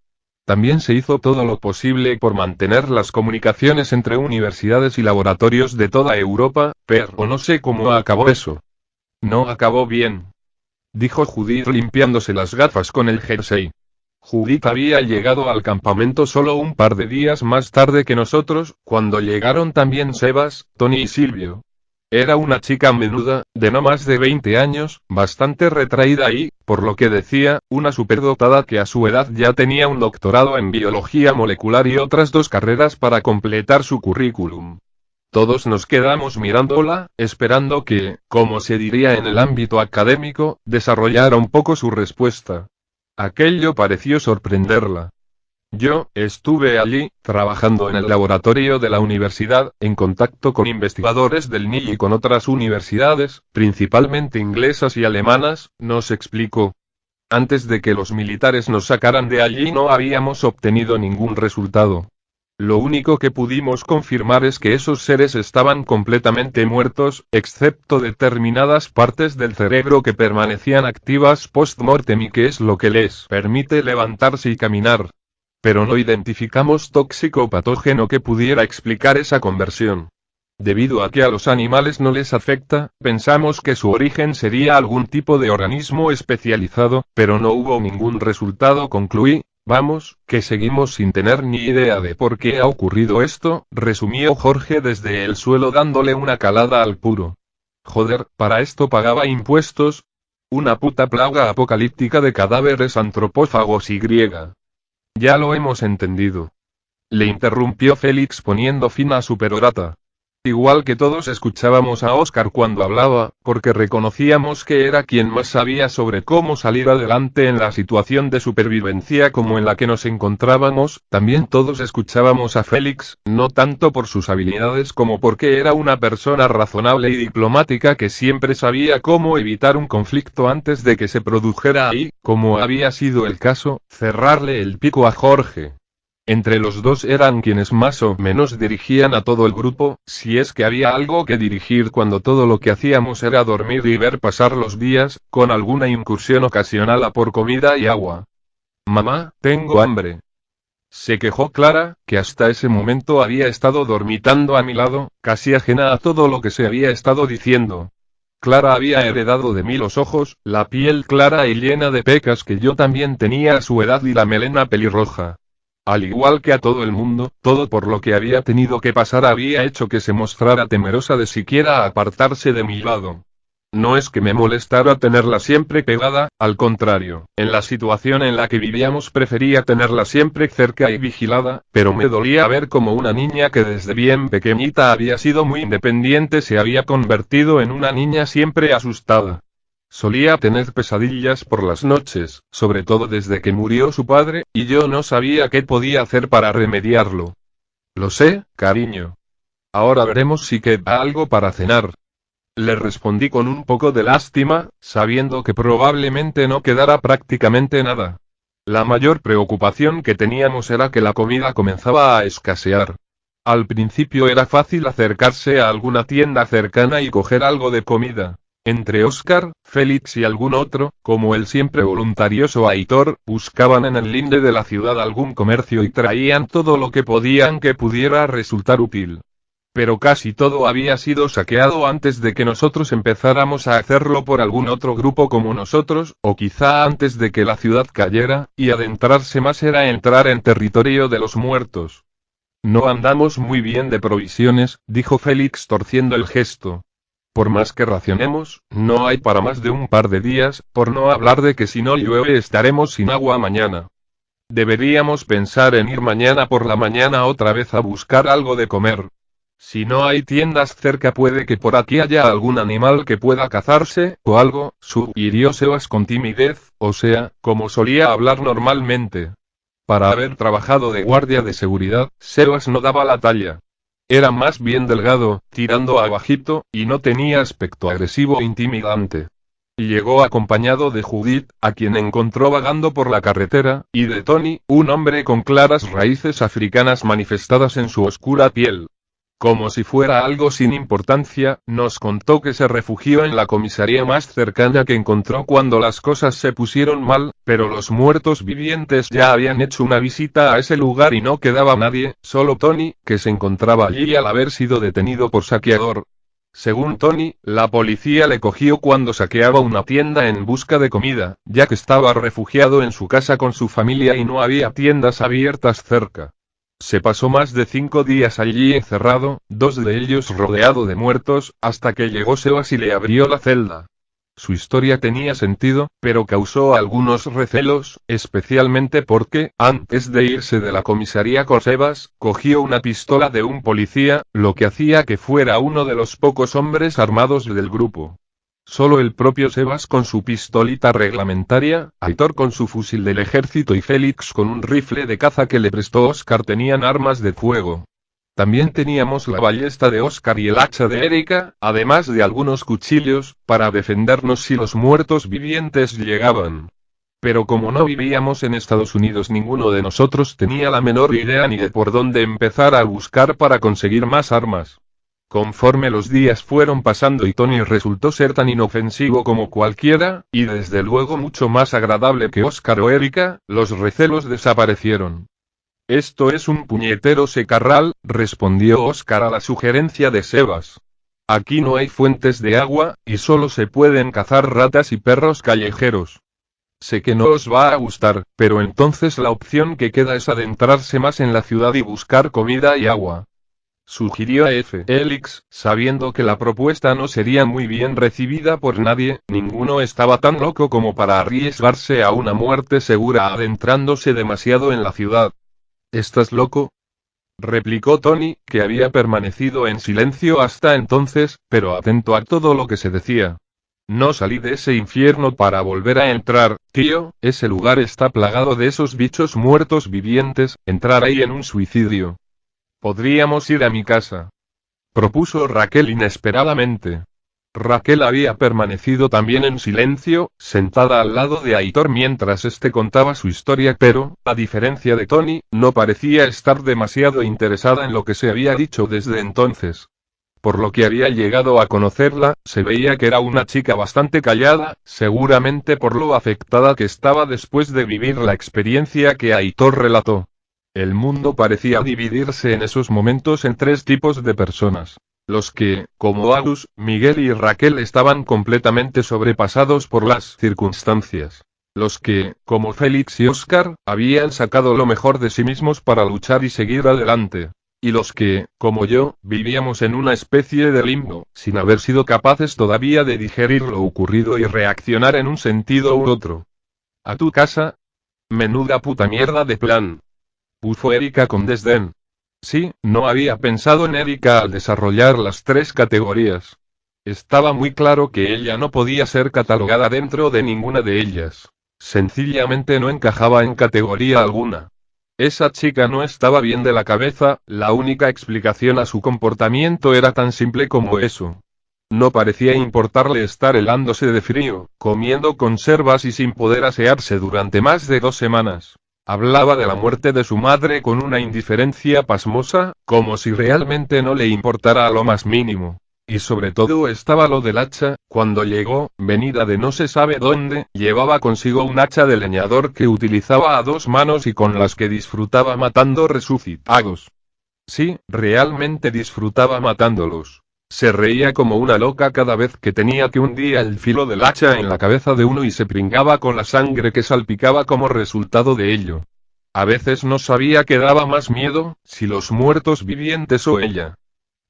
También se hizo todo lo posible por mantener las comunicaciones entre universidades y laboratorios de toda Europa, pero no sé cómo acabó eso. No acabó bien, dijo Judith limpiándose las gafas con el jersey. Judith había llegado al campamento solo un par de días más tarde que nosotros, cuando llegaron también Sebas, Tony y Silvio. Era una chica menuda, de no más de 20 años, bastante retraída y, por lo que decía, una superdotada que a su edad ya tenía un doctorado en biología molecular y otras 2 carreras para completar su currículum. Todos nos quedamos mirándola, esperando que, como se diría en el ámbito académico, desarrollara un poco su respuesta. Aquello pareció sorprenderla. Yo estuve allí, trabajando en el laboratorio de la universidad, en contacto con investigadores del NI y con otras universidades, principalmente inglesas y alemanas, nos explicó. Antes de que los militares nos sacaran de allí no habíamos obtenido ningún resultado. Lo único que pudimos confirmar es que esos seres estaban completamente muertos, excepto determinadas partes del cerebro que permanecían activas post-mortem y que es lo que les permite levantarse y caminar. Pero no identificamos tóxico o patógeno que pudiera explicar esa conversión. Debido a que a los animales no les afecta, pensamos que su origen sería algún tipo de organismo especializado, pero no hubo ningún resultado, concluí. Vamos, que seguimos sin tener ni idea de por qué ha ocurrido esto, resumió Jorge desde el suelo dándole una calada al puro. Joder, para esto pagaba impuestos. Una puta plaga apocalíptica de cadáveres antropófagos y griega. Ya lo hemos entendido. Le interrumpió Félix poniendo fin a su perorata. Igual que todos escuchábamos a Oscar cuando hablaba, porque reconocíamos que era quien más sabía sobre cómo salir adelante en la situación de supervivencia como en la que nos encontrábamos, también todos escuchábamos a Félix, no tanto por sus habilidades como porque era una persona razonable y diplomática que siempre sabía cómo evitar un conflicto antes de que se produjera y, como había sido el caso, cerrarle el pico a Jorge. Entre los dos eran quienes más o menos dirigían a todo el grupo, si es que había algo que dirigir cuando todo lo que hacíamos era dormir y ver pasar los días, con alguna incursión ocasional a por comida y agua. Mamá, tengo hambre. Se quejó Clara, que hasta ese momento había estado dormitando a mi lado, casi ajena a todo lo que se había estado diciendo. Clara había heredado de mí los ojos, la piel clara y llena de pecas que yo también tenía a su edad y la melena pelirroja. Al igual que a todo el mundo, todo por lo que había tenido que pasar había hecho que se mostrara temerosa de siquiera apartarse de mi lado. No es que me molestara tenerla siempre pegada, al contrario, en la situación en la que vivíamos prefería tenerla siempre cerca y vigilada, pero me dolía ver cómo una niña que desde bien pequeñita había sido muy independiente se había convertido en una niña siempre asustada. Solía tener pesadillas por las noches, sobre todo desde que murió su padre, y yo no sabía qué podía hacer para remediarlo. Lo sé, cariño. Ahora veremos si queda algo para cenar. Le respondí con un poco de lástima, sabiendo que probablemente no quedara prácticamente nada. La mayor preocupación que teníamos era que la comida comenzaba a escasear. Al principio era fácil acercarse a alguna tienda cercana y coger algo de comida. Entre Oscar, Félix y algún otro, como el siempre voluntarioso Aitor, buscaban en el linde de la ciudad algún comercio y traían todo lo que podían que pudiera resultar útil. Pero casi todo había sido saqueado antes de que nosotros empezáramos a hacerlo por algún otro grupo como nosotros, o quizá antes de que la ciudad cayera, y adentrarse más era entrar en territorio de los muertos. No andamos muy bien de provisiones, dijo Félix torciendo el gesto. Por más que racionemos, no hay para más de un par de días, por no hablar de que si no llueve estaremos sin agua mañana. Deberíamos pensar en ir mañana por la mañana otra vez a buscar algo de comer. Si no hay tiendas cerca puede que por aquí haya algún animal que pueda cazarse, o algo, sugirió Sebas con timidez, o sea, como solía hablar normalmente. Para haber trabajado de guardia de seguridad, Sebas no daba la talla. Era más bien delgado, tirando a bajito, y no tenía aspecto agresivo e intimidante. Llegó acompañado de Judith, a quien encontró vagando por la carretera, y de Tony, un hombre con claras raíces africanas manifestadas en su oscura piel. Como si fuera algo sin importancia, nos contó que se refugió en la comisaría más cercana que encontró cuando las cosas se pusieron mal, pero los muertos vivientes ya habían hecho una visita a ese lugar y no quedaba nadie, solo Tony, que se encontraba allí al haber sido detenido por saqueador. Según Tony, la policía le cogió cuando saqueaba una tienda en busca de comida, ya que estaba refugiado en su casa con su familia y no había tiendas abiertas cerca. Se pasó más de 5 días allí encerrado, 2 de ellos rodeado de muertos, hasta que llegó Sebas y le abrió la celda. Su historia tenía sentido, pero causó algunos recelos, especialmente porque, antes de irse de la comisaría con Sebas, cogió una pistola de un policía, lo que hacía que fuera uno de los pocos hombres armados del grupo. Solo el propio Sebas con su pistolita reglamentaria, Aitor con su fusil del ejército y Félix con un rifle de caza que le prestó Oscar tenían armas de fuego. También teníamos la ballesta de Oscar y el hacha de Erika, además de algunos cuchillos, para defendernos si los muertos vivientes llegaban. Pero como no vivíamos en Estados Unidos, ninguno de nosotros tenía la menor idea ni de por dónde empezar a buscar para conseguir más armas. Conforme los días fueron pasando y Tony resultó ser tan inofensivo como cualquiera, y desde luego mucho más agradable que Oscar o Erika, los recelos desaparecieron. Esto es un puñetero secarral, respondió Oscar a la sugerencia de Sebas. Aquí no hay fuentes de agua, y solo se pueden cazar ratas y perros callejeros. Sé que no os va a gustar, pero entonces la opción que queda es adentrarse más en la ciudad y buscar comida y agua. Sugirió a Félix, sabiendo que la propuesta no sería muy bien recibida por nadie, ninguno estaba tan loco como para arriesgarse a una muerte segura adentrándose demasiado en la ciudad. ¿Estás loco?, replicó Tony, que había permanecido en silencio hasta entonces, pero atento a todo lo que se decía. No salí de ese infierno para volver a entrar, tío, ese lugar está plagado de esos bichos muertos vivientes, entrar ahí en un suicidio. Podríamos ir a mi casa, propuso Raquel inesperadamente. Raquel había permanecido también en silencio, sentada al lado de Aitor mientras este contaba su historia, pero, a diferencia de Tony, no parecía estar demasiado interesada en lo que se había dicho desde entonces. Por lo que había llegado a conocerla, se veía que era una chica bastante callada, seguramente por lo afectada que estaba después de vivir la experiencia que Aitor relató. El mundo parecía dividirse en esos momentos en tres tipos de personas. Los que, como Agus, Miguel y Raquel estaban completamente sobrepasados por las circunstancias. Los que, como Félix y Oscar, habían sacado lo mejor de sí mismos para luchar y seguir adelante. Y los que, como yo, vivíamos en una especie de limbo, sin haber sido capaces todavía de digerir lo ocurrido y reaccionar en un sentido u otro. ¿A tu casa? Menuda puta mierda de plan, puso Erika con desdén. Sí, no había pensado en Erika al desarrollar las tres categorías. Estaba muy claro que ella no podía ser catalogada dentro de ninguna de ellas. Sencillamente no encajaba en categoría alguna. Esa chica no estaba bien de la cabeza, la única explicación a su comportamiento era tan simple como eso. No parecía importarle estar helándose de frío, comiendo conservas y sin poder asearse durante más de 2 semanas. Hablaba de la muerte de su madre con una indiferencia pasmosa, como si realmente no le importara a lo más mínimo. Y sobre todo estaba lo del hacha, cuando llegó, venida de no se sabe dónde, llevaba consigo un hacha de leñador que utilizaba a 2 manos y con las que disfrutaba matando resucitados. Sí, realmente disfrutaba matándolos. Se reía como una loca cada vez que tenía que hundía el filo del hacha en la cabeza de uno y se pringaba con la sangre que salpicaba como resultado de ello. A veces no sabía qué daba más miedo, si los muertos vivientes o ella.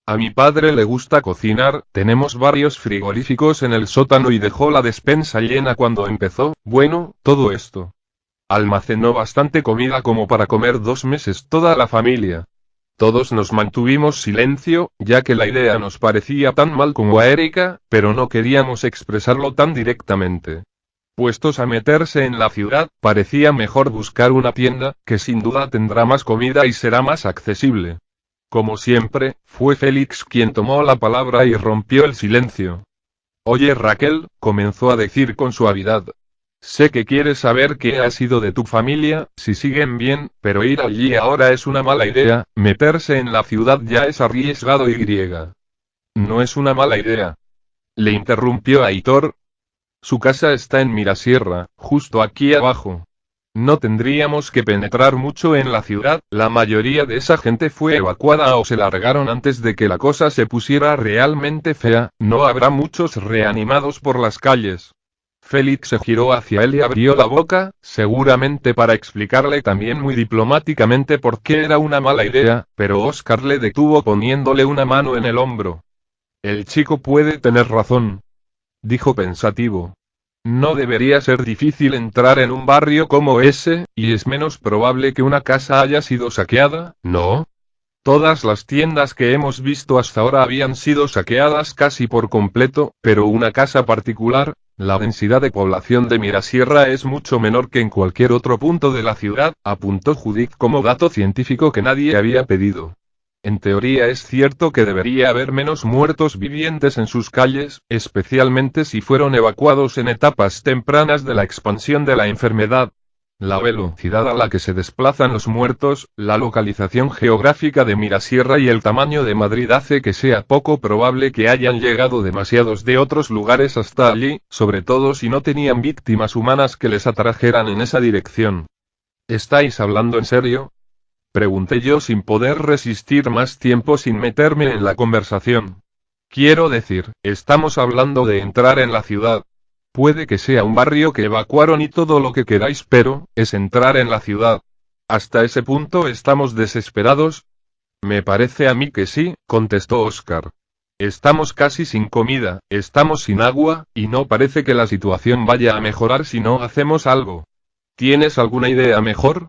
A mi padre le gusta cocinar, tenemos varios frigoríficos en el sótano y dejó la despensa llena cuando empezó, bueno, todo esto. Almacenó bastante comida como para comer 2 meses toda la familia. Todos nos mantuvimos silencio, ya que la idea nos parecía tan mal como a Erika, pero no queríamos expresarlo tan directamente. Puestos a meterse en la ciudad, parecía mejor buscar una tienda, que sin duda tendrá más comida y será más accesible. Como siempre, fue Félix quien tomó la palabra y rompió el silencio. Oye Raquel, comenzó a decir con suavidad. Sé que quieres saber qué ha sido de tu familia, si siguen bien, pero ir allí ahora es una mala idea, meterse en la ciudad ya es arriesgado y griega. No es una mala idea, le interrumpió Aitor. Su casa está en Mirasierra, justo aquí abajo. No tendríamos que penetrar mucho en la ciudad, la mayoría de esa gente fue evacuada o se largaron antes de que la cosa se pusiera realmente fea, no habrá muchos reanimados por las calles. Félix se giró hacia él y abrió la boca, seguramente para explicarle también muy diplomáticamente por qué era una mala idea, pero Oscar le detuvo poniéndole una mano en el hombro. El chico puede tener razón, dijo pensativo. No debería ser difícil entrar en un barrio como ese, y es menos probable que una casa haya sido saqueada, ¿no? Todas las tiendas que hemos visto hasta ahora habían sido saqueadas casi por completo, pero una casa particular, la densidad de población de Mirasierra es mucho menor que en cualquier otro punto de la ciudad, apuntó Judith como dato científico que nadie había pedido. En teoría es cierto que debería haber menos muertos vivientes en sus calles, especialmente si fueron evacuados en etapas tempranas de la expansión de la enfermedad. La velocidad a la que se desplazan los muertos, la localización geográfica de Mirasierra y el tamaño de Madrid hace que sea poco probable que hayan llegado demasiados de otros lugares hasta allí, sobre todo si no tenían víctimas humanas que les atrajeran en esa dirección. ¿Estáis hablando en serio? Pregunté yo sin poder resistir más tiempo sin meterme en la conversación. Quiero decir, estamos hablando de entrar en la ciudad. Puede que sea un barrio que evacuaron y todo lo que queráis, pero, es entrar en la ciudad. ¿Hasta ese punto estamos desesperados? Me parece a mí que sí, contestó Oscar. Estamos casi sin comida, estamos sin agua, y no parece que la situación vaya a mejorar si no hacemos algo. ¿Tienes alguna idea mejor?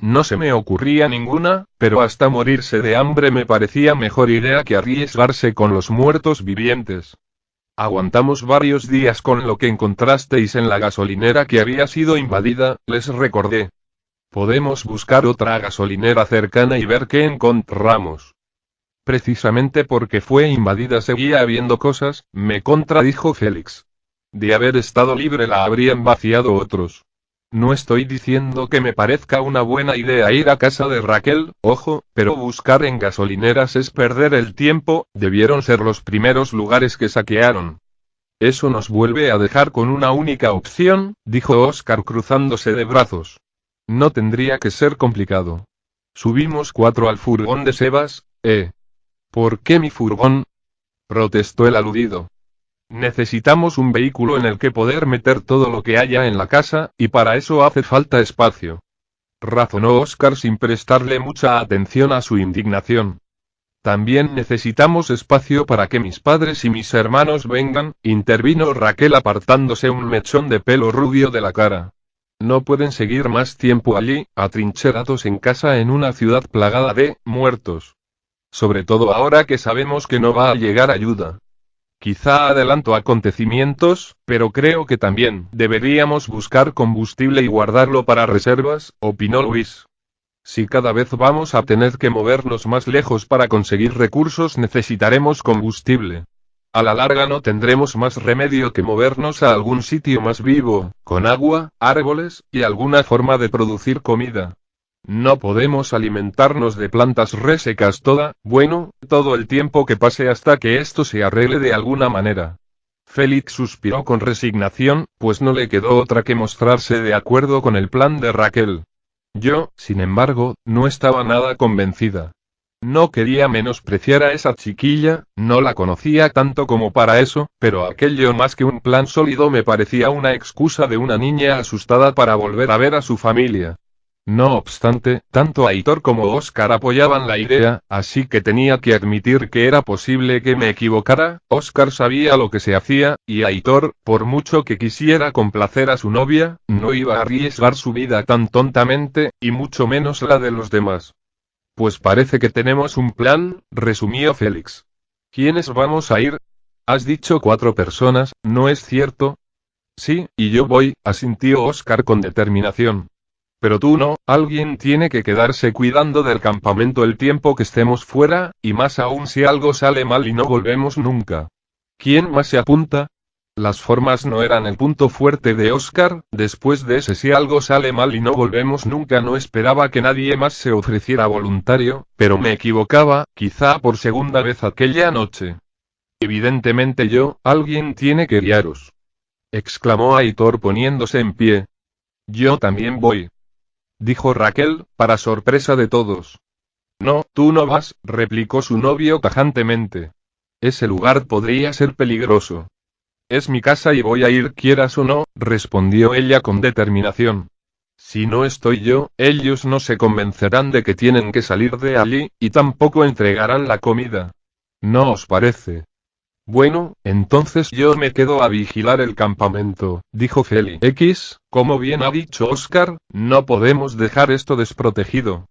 No se me ocurría ninguna, pero hasta morirse de hambre me parecía mejor idea que arriesgarse con los muertos vivientes. Aguantamos varios días con lo que encontrasteis en la gasolinera que había sido invadida, les recordé. Podemos buscar otra gasolinera cercana y ver qué encontramos. Precisamente porque fue invadida seguía habiendo cosas, me contradijo Félix. De haber estado libre la habrían vaciado otros. No estoy diciendo que me parezca una buena idea ir a casa de Raquel, ojo, pero buscar en gasolineras es perder el tiempo, debieron ser los primeros lugares que saquearon. Eso nos vuelve a dejar con una única opción, dijo Oscar cruzándose de brazos. No tendría que ser complicado. Subimos 4 al furgón de Sebas, ¿Por qué mi furgón? Protestó el aludido. Necesitamos un vehículo en el que poder meter todo lo que haya en la casa, y para eso hace falta espacio. Razonó Oscar sin prestarle mucha atención a su indignación. También necesitamos espacio para que mis padres y mis hermanos vengan, intervino Raquel apartándose un mechón de pelo rubio de la cara. No pueden seguir más tiempo allí, atrincherados en casa en una ciudad plagada de muertos. Sobre todo ahora que sabemos que no va a llegar ayuda. Quizá adelanto acontecimientos, pero creo que también deberíamos buscar combustible y guardarlo para reservas, opinó Luis. Si cada vez vamos a tener que movernos más lejos para conseguir recursos, necesitaremos combustible. A la larga no tendremos más remedio que movernos a algún sitio más vivo, con agua, árboles, y alguna forma de producir comida. No podemos alimentarnos de plantas resecas todo el tiempo que pase hasta que esto se arregle de alguna manera. Félix suspiró con resignación, pues no le quedó otra que mostrarse de acuerdo con el plan de Raquel. Yo, sin embargo, no estaba nada convencida. No quería menospreciar a esa chiquilla, no la conocía tanto como para eso, pero aquello más que un plan sólido me parecía una excusa de una niña asustada para volver a ver a su familia. No obstante, tanto Aitor como Oscar apoyaban la idea, así que tenía que admitir que era posible que me equivocara. Oscar sabía lo que se hacía, y Aitor, por mucho que quisiera complacer a su novia, no iba a arriesgar su vida tan tontamente, y mucho menos la de los demás. Pues parece que tenemos un plan, resumió Félix. ¿Quiénes vamos a ir? Has dicho 4 personas, ¿no es cierto? Sí, y yo voy, asintió Oscar con determinación. Pero tú no, alguien tiene que quedarse cuidando del campamento el tiempo que estemos fuera, y más aún si algo sale mal y no volvemos nunca. ¿Quién más se apunta? Las formas no eran el punto fuerte de Oscar, después de ese si algo sale mal y no volvemos nunca no esperaba que nadie más se ofreciera voluntario, pero me equivocaba, quizá por segunda vez aquella noche. Evidentemente alguien tiene que guiaros. Exclamó Aitor poniéndose en pie. Yo también voy. Dijo Raquel, para sorpresa de todos. No, tú no vas, replicó su novio tajantemente. Ese lugar podría ser peligroso. Es mi casa y voy a ir quieras o no, respondió ella con determinación. Si no estoy yo, ellos no se convencerán de que tienen que salir de allí, y tampoco entregarán la comida. ¿No os parece? Bueno, entonces yo me quedo a vigilar el campamento, dijo Félix. Como bien ha dicho Oscar, no podemos dejar esto desprotegido.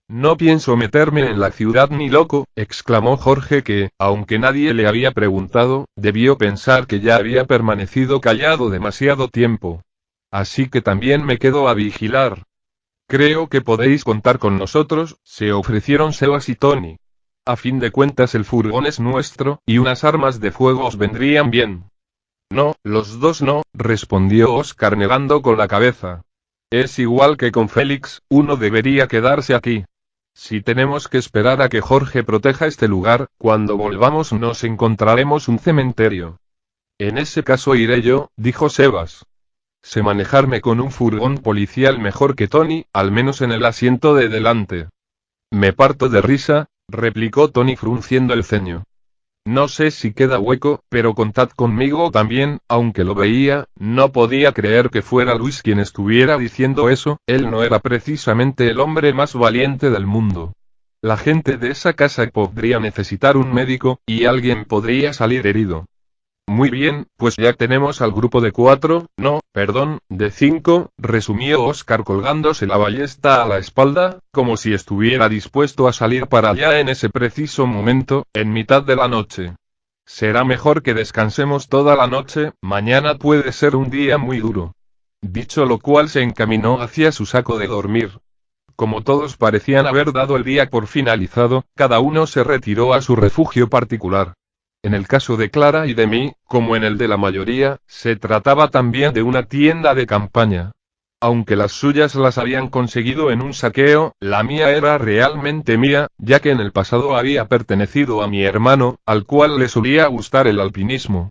No pienso meterme en la ciudad ni loco, exclamó Jorge que, aunque nadie le había preguntado, debió pensar que ya había permanecido callado demasiado tiempo. Así que también me quedo a vigilar. Creo que podéis contar con nosotros, se ofrecieron Sebas y Tony. A fin de cuentas el furgón es nuestro, y unas armas de fuego os vendrían bien. No, los dos no, respondió Oscar negando con la cabeza. Es igual que con Félix, uno debería quedarse aquí. Si tenemos que esperar a que Jorge proteja este lugar, cuando volvamos nos encontraremos un cementerio. En ese caso iré yo, dijo Sebas. Sé manejarme con un furgón policial mejor que Tony, al menos en el asiento de delante. Me parto de risa, replicó Tony frunciendo el ceño. No sé si queda hueco, pero contad conmigo también, aunque lo veía, no podía creer que fuera Luis quien estuviera diciendo eso, él no era precisamente el hombre más valiente del mundo. La gente de esa casa podría necesitar un médico, y alguien podría salir herido. Muy bien, pues ya tenemos al grupo de 4, no, perdón, de 5, resumió Oscar colgándose la ballesta a la espalda, como si estuviera dispuesto a salir para allá en ese preciso momento, en mitad de la noche. Será mejor que descansemos toda la noche, mañana puede ser un día muy duro. Dicho lo cual se encaminó hacia su saco de dormir. Como todos parecían haber dado el día por finalizado, cada uno se retiró a su refugio particular. En el caso de Clara y de mí, como en el de la mayoría, se trataba también de una tienda de campaña. Aunque las suyas las habían conseguido en un saqueo, la mía era realmente mía, ya que en el pasado había pertenecido a mi hermano, al cual le solía gustar el alpinismo.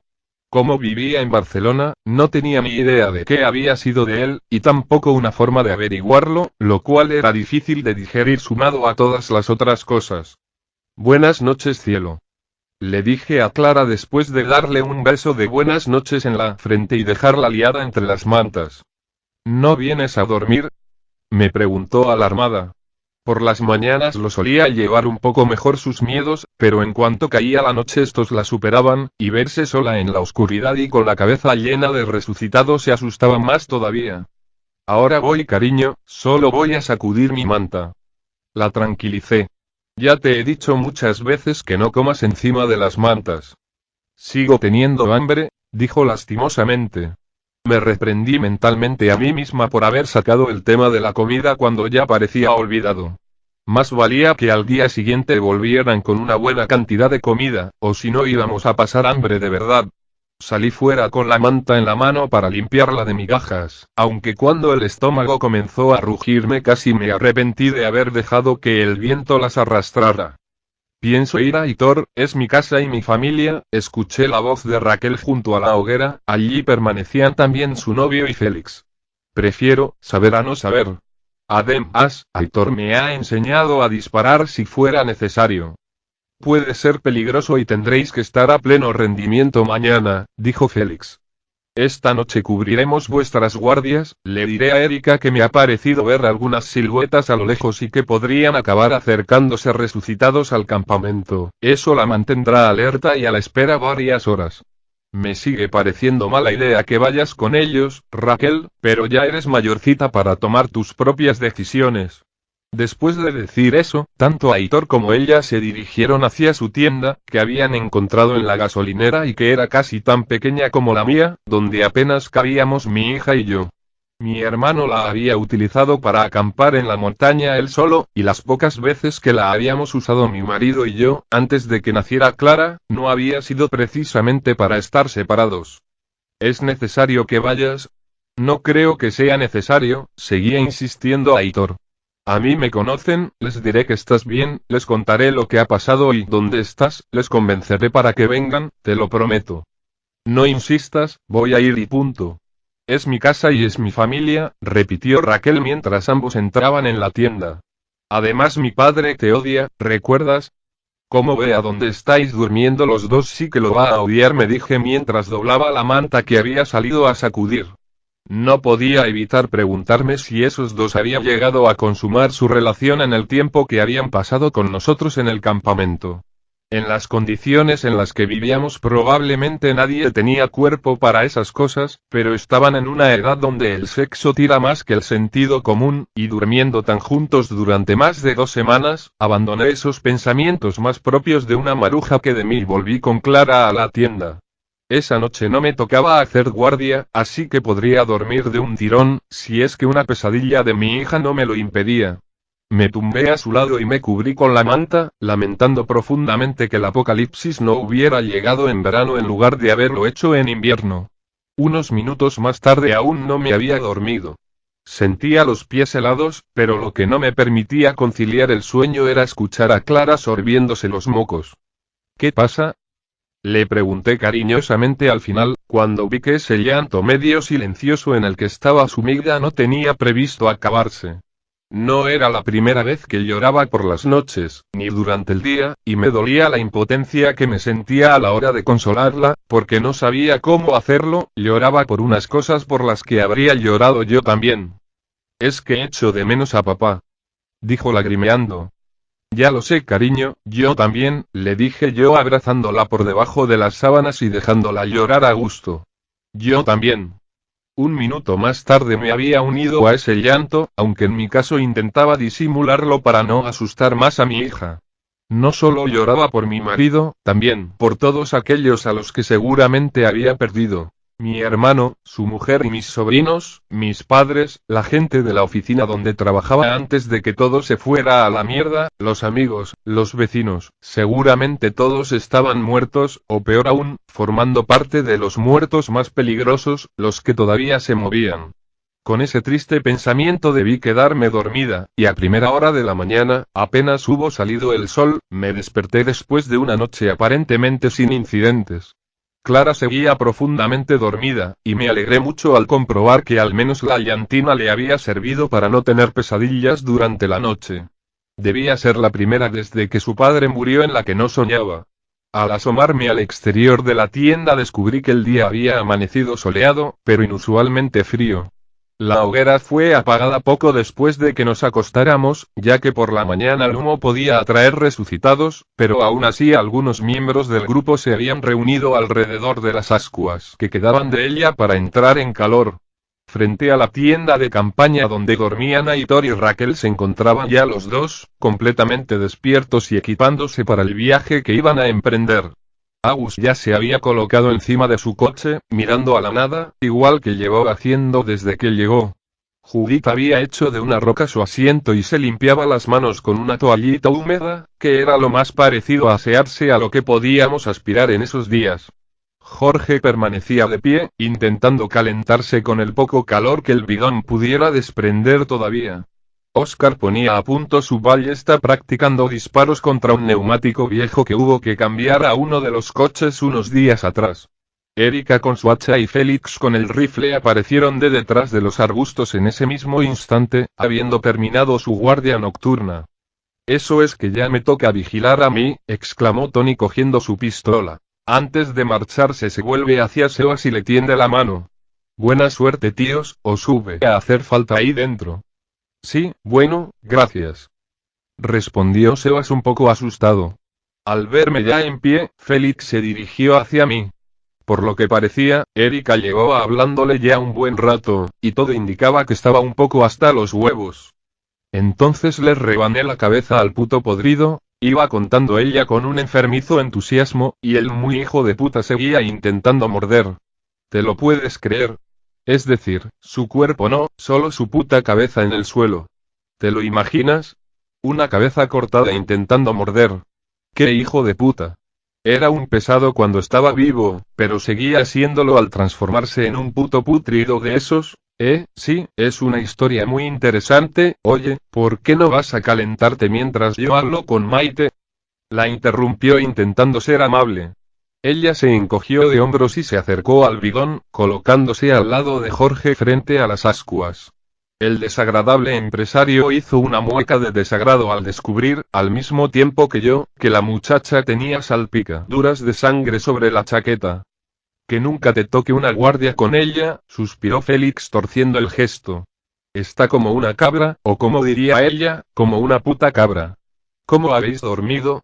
Como vivía en Barcelona, no tenía ni idea de qué había sido de él, y tampoco una forma de averiguarlo, lo cual era difícil de digerir sumado a todas las otras cosas. Buenas noches, cielo. Le dije a Clara después de darle un beso de buenas noches en la frente y dejarla liada entre las mantas. ¿No vienes a dormir? Me preguntó alarmada. Por las mañanas lo solía llevar un poco mejor sus miedos, pero en cuanto caía la noche estos la superaban, y verse sola en la oscuridad y con la cabeza llena de resucitado se asustaba más todavía. Ahora voy, cariño, solo voy a sacudir mi manta. La tranquilicé. Ya te he dicho muchas veces que no comas encima de las mantas. Sigo teniendo hambre, dijo lastimosamente. Me reprendí mentalmente a mí misma por haber sacado el tema de la comida cuando ya parecía olvidado. Más valía que al día siguiente volvieran con una buena cantidad de comida, o si no íbamos a pasar hambre de verdad. Salí fuera con la manta en la mano para limpiarla de migajas, aunque cuando el estómago comenzó a rugirme casi me arrepentí de haber dejado que el viento las arrastrara. Pienso ir a Aitor, es mi casa y mi familia, escuché la voz de Raquel junto a la hoguera, allí permanecían también su novio y Félix. Prefiero saber a no saber. Además, Aitor me ha enseñado a disparar si fuera necesario. Puede ser peligroso y tendréis que estar a pleno rendimiento mañana, dijo Félix. Esta noche cubriremos vuestras guardias, le diré a Erika que me ha parecido ver algunas siluetas a lo lejos y que podrían acabar acercándose resucitados al campamento, eso la mantendrá alerta y a la espera varias horas. Me sigue pareciendo mala idea que vayas con ellos, Raquel, pero ya eres mayorcita para tomar tus propias decisiones. Después de decir eso, tanto Aitor como ella se dirigieron hacia su tienda, que habían encontrado en la gasolinera y que era casi tan pequeña como la mía, donde apenas cabíamos mi hija y yo. Mi hermano la había utilizado para acampar en la montaña él solo, y las pocas veces que la habíamos usado mi marido y yo, antes de que naciera Clara, no había sido precisamente para estar separados. ¿Es necesario que vayas? No creo que sea necesario, seguía insistiendo Aitor. A mí me conocen, les diré que estás bien, les contaré lo que ha pasado y dónde estás, les convenceré para que vengan, te lo prometo. No insistas, voy a ir y punto. Es mi casa y es mi familia, repitió Raquel mientras ambos entraban en la tienda. Además mi padre te odia, ¿recuerdas? Como vea dónde estáis durmiendo los dos sí que lo va a odiar, me dije mientras doblaba la manta que había salido a sacudir. No podía evitar preguntarme si esos dos habían llegado a consumar su relación en el tiempo que habían pasado con nosotros en el campamento. En las condiciones en las que vivíamos probablemente nadie tenía cuerpo para esas cosas, pero estaban en una edad donde el sexo tira más que el sentido común, y durmiendo tan juntos durante más de 2 semanas, abandoné esos pensamientos más propios de una maruja que de mí, y volví con Clara a la tienda. Esa noche no me tocaba hacer guardia, así que podría dormir de un tirón, si es que una pesadilla de mi hija no me lo impedía. Me tumbé a su lado y me cubrí con la manta, lamentando profundamente que el apocalipsis no hubiera llegado en verano en lugar de haberlo hecho en invierno. Unos minutos más tarde aún no me había dormido. Sentía los pies helados, pero lo que no me permitía conciliar el sueño era escuchar a Clara sorbiéndose los mocos. ¿Qué pasa? Le pregunté cariñosamente al final, cuando vi que ese llanto medio silencioso en el que estaba sumida no tenía previsto acabarse. No era la primera vez que lloraba por las noches, ni durante el día, y me dolía la impotencia que me sentía a la hora de consolarla, porque no sabía cómo hacerlo. Lloraba por unas cosas por las que habría llorado yo también. Es que echo de menos a papá, dijo lagrimeando. Ya lo sé, cariño, yo también, le dije yo abrazándola por debajo de las sábanas y dejándola llorar a gusto. Yo también. Un minuto más tarde me había unido a ese llanto, aunque en mi caso intentaba disimularlo para no asustar más a mi hija. No solo lloraba por mi marido, también por todos aquellos a los que seguramente había perdido. Mi hermano, su mujer y mis sobrinos, mis padres, la gente de la oficina donde trabajaba antes de que todo se fuera a la mierda, los amigos, los vecinos, seguramente todos estaban muertos, o peor aún, formando parte de los muertos más peligrosos, los que todavía se movían. Con ese triste pensamiento debí quedarme dormida, y a primera hora de la mañana, apenas hubo salido el sol, me desperté después de una noche aparentemente sin incidentes. Clara seguía profundamente dormida, y me alegré mucho al comprobar que al menos la llantina le había servido para no tener pesadillas durante la noche. Debía ser la primera desde que su padre murió en la que no soñaba. Al asomarme al exterior de la tienda descubrí que el día había amanecido soleado, pero inusualmente frío. La hoguera fue apagada poco después de que nos acostáramos, ya que por la mañana el humo podía atraer resucitados, pero aún así algunos miembros del grupo se habían reunido alrededor de las ascuas que quedaban de ella para entrar en calor. Frente a la tienda de campaña donde dormían Aitor y Raquel se encontraban ya los dos, completamente despiertos y equipándose para el viaje que iban a emprender. Agus ya se había colocado encima de su coche, mirando a la nada, igual que llevaba haciendo desde que llegó. Judith había hecho de una roca su asiento y se limpiaba las manos con una toallita húmeda, que era lo más parecido a asearse a lo que podíamos aspirar en esos días. Jorge permanecía de pie, intentando calentarse con el poco calor que el bidón pudiera desprender todavía. Oscar ponía a punto su ballesta practicando disparos contra un neumático viejo que hubo que cambiar a uno de los coches unos días atrás. Erika con su hacha y Félix con el rifle aparecieron de detrás de los arbustos en ese mismo instante, habiendo terminado su guardia nocturna. Eso es que ya me toca vigilar a mí, exclamó Tony cogiendo su pistola. Antes de marcharse se vuelve hacia Sebas y le tiende la mano. Buena suerte, tíos, os sube a hacer falta ahí dentro. Sí, bueno, gracias. Respondió Sebas un poco asustado. Al verme ya en pie, Félix se dirigió hacia mí. Por lo que parecía, Erika llevaba hablándole ya un buen rato, y todo indicaba que estaba un poco hasta los huevos. Entonces le rebané la cabeza al puto podrido, iba contando ella con un enfermizo entusiasmo, y el muy hijo de puta seguía intentando morder. ¿Te lo puedes creer? Es decir, su cuerpo no, solo su puta cabeza en el suelo. ¿Te lo imaginas? Una cabeza cortada intentando morder. ¡Qué hijo de puta! Era un pesado cuando estaba vivo, pero seguía siéndolo al transformarse en un puto putrido de esos. Sí, es una historia muy interesante. Oye, ¿por qué no vas a calentarte mientras yo hablo con Maite? La interrumpió intentando ser amable. Ella se encogió de hombros y se acercó al bidón, colocándose al lado de Jorge frente a las ascuas. El desagradable empresario hizo una mueca de desagrado al descubrir, al mismo tiempo que yo, que la muchacha tenía salpicaduras de sangre sobre la chaqueta. Que nunca te toque una guardia con ella, suspiró Félix torciendo el gesto. Está como una cabra, o como diría ella, como una puta cabra. ¿Cómo habéis dormido?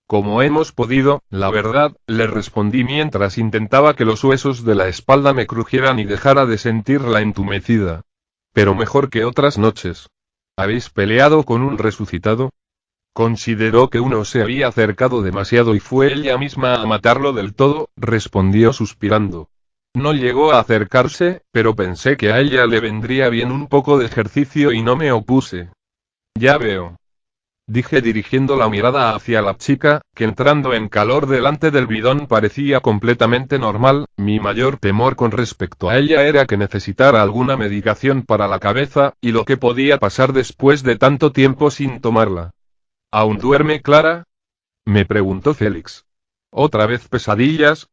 Como hemos podido, la verdad, le respondí mientras intentaba que los huesos de la espalda me crujieran y dejara de sentirla entumecida. Pero mejor que otras noches. ¿Habéis peleado con un resucitado? Consideró que uno se había acercado demasiado y fue ella misma a matarlo del todo, respondió suspirando. No llegó a acercarse, pero pensé que a ella le vendría bien un poco de ejercicio y no me opuse. Ya veo. Dije dirigiendo la mirada hacia la chica, que entrando en calor delante del bidón parecía completamente normal. Mi mayor temor con respecto a ella era que necesitara alguna medicación para la cabeza, y lo que podía pasar después de tanto tiempo sin tomarla. ¿Aún duerme Clara? Me preguntó Félix. ¿Otra vez pesadillas?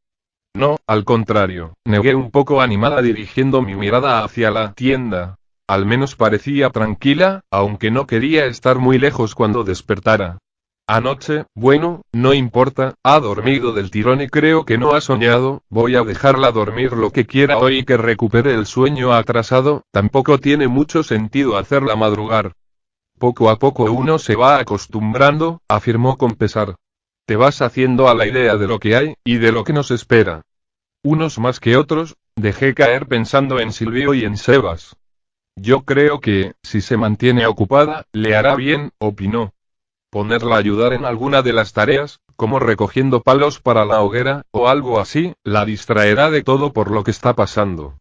No, al contrario, negué un poco animada dirigiendo mi mirada hacia la tienda. Al menos parecía tranquila, aunque no quería estar muy lejos cuando despertara. Anoche, bueno, no importa, ha dormido del tirón y creo que no ha soñado. Voy a dejarla dormir lo que quiera hoy y que recupere el sueño atrasado. Tampoco tiene mucho sentido hacerla madrugar. Poco a poco uno se va acostumbrando, afirmó con pesar. Te vas haciendo a la idea de lo que hay, y de lo que nos espera. Unos más que otros, dejé caer pensando en Silvio y en Sebas. Yo creo que, si se mantiene ocupada, le hará bien, opinó. Ponerla a ayudar en alguna de las tareas, como recogiendo palos para la hoguera, o algo así, la distraerá de todo por lo que está pasando.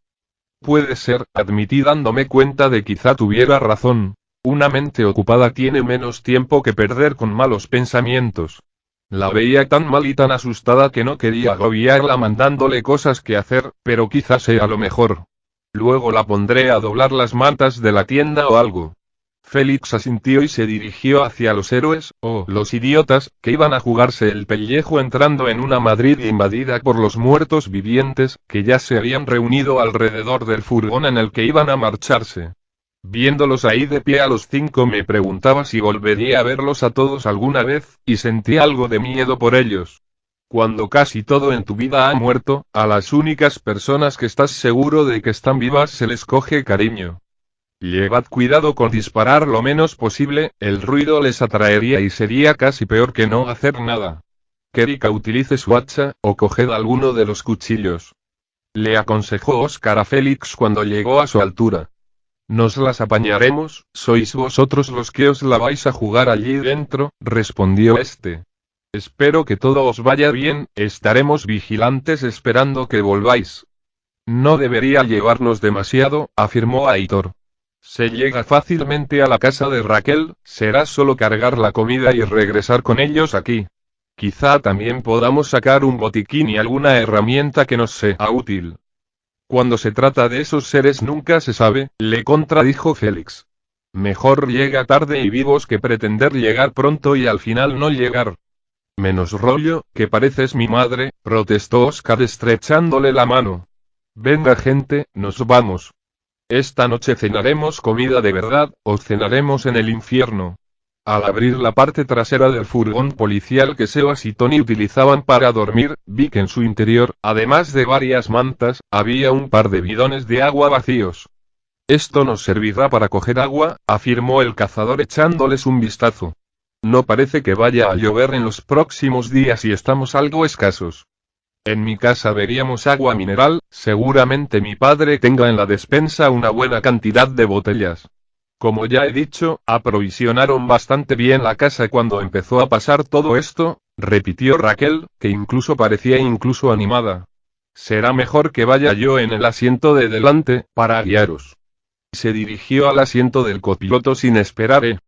Puede ser, admití dándome cuenta de quizá tuviera razón. Una mente ocupada tiene menos tiempo que perder con malos pensamientos. La veía tan mal y tan asustada que no quería agobiarla mandándole cosas que hacer, pero quizás sea lo mejor. Luego la pondré a doblar las mantas de la tienda o algo. Félix asintió y se dirigió hacia los héroes, o los idiotas, que iban a jugarse el pellejo entrando en una Madrid invadida por los muertos vivientes, que ya se habían reunido alrededor del furgón en el que iban a marcharse. Viéndolos ahí de pie a los 5 me preguntaba si volvería a verlos a todos alguna vez, y sentí algo de miedo por ellos. Cuando casi todo en tu vida ha muerto, a las únicas personas que estás seguro de que están vivas se les coge cariño. Llevad cuidado con disparar lo menos posible, el ruido les atraería y sería casi peor que no hacer nada. Que Erika utilice su hacha, o coged alguno de los cuchillos. Le aconsejó Oscar a Félix cuando llegó a su altura. Nos las apañaremos, sois vosotros los que os la vais a jugar allí dentro, respondió este. Espero que todo os vaya bien, estaremos vigilantes esperando que volváis. No debería llevarnos demasiado, afirmó Aitor. Se llega fácilmente a la casa de Raquel, será solo cargar la comida y regresar con ellos aquí. Quizá también podamos sacar un botiquín y alguna herramienta que nos sea útil. Cuando se trata de esos seres nunca se sabe, le contradijo Félix. Mejor llega tarde y vivos que pretender llegar pronto y al final no llegar. Menos rollo, que pareces mi madre, protestó Oscar estrechándole la mano. Venga gente, nos vamos. Esta noche cenaremos comida de verdad, o cenaremos en el infierno. Al abrir la parte trasera del furgón policial que Sebas y Tony utilizaban para dormir, vi que en su interior, además de varias mantas, había un par de bidones de agua vacíos. Esto nos servirá para coger agua, afirmó el cazador echándoles un vistazo. No parece que vaya a llover en los próximos días y estamos algo escasos. En mi casa veríamos agua mineral, seguramente mi padre tenga en la despensa una buena cantidad de botellas. Como ya he dicho, aprovisionaron bastante bien la casa cuando empezó a pasar todo esto, repitió Raquel, que incluso parecía animada. Será mejor que vaya yo en el asiento de delante, para guiaros. Se dirigió al asiento del copiloto sin esperar,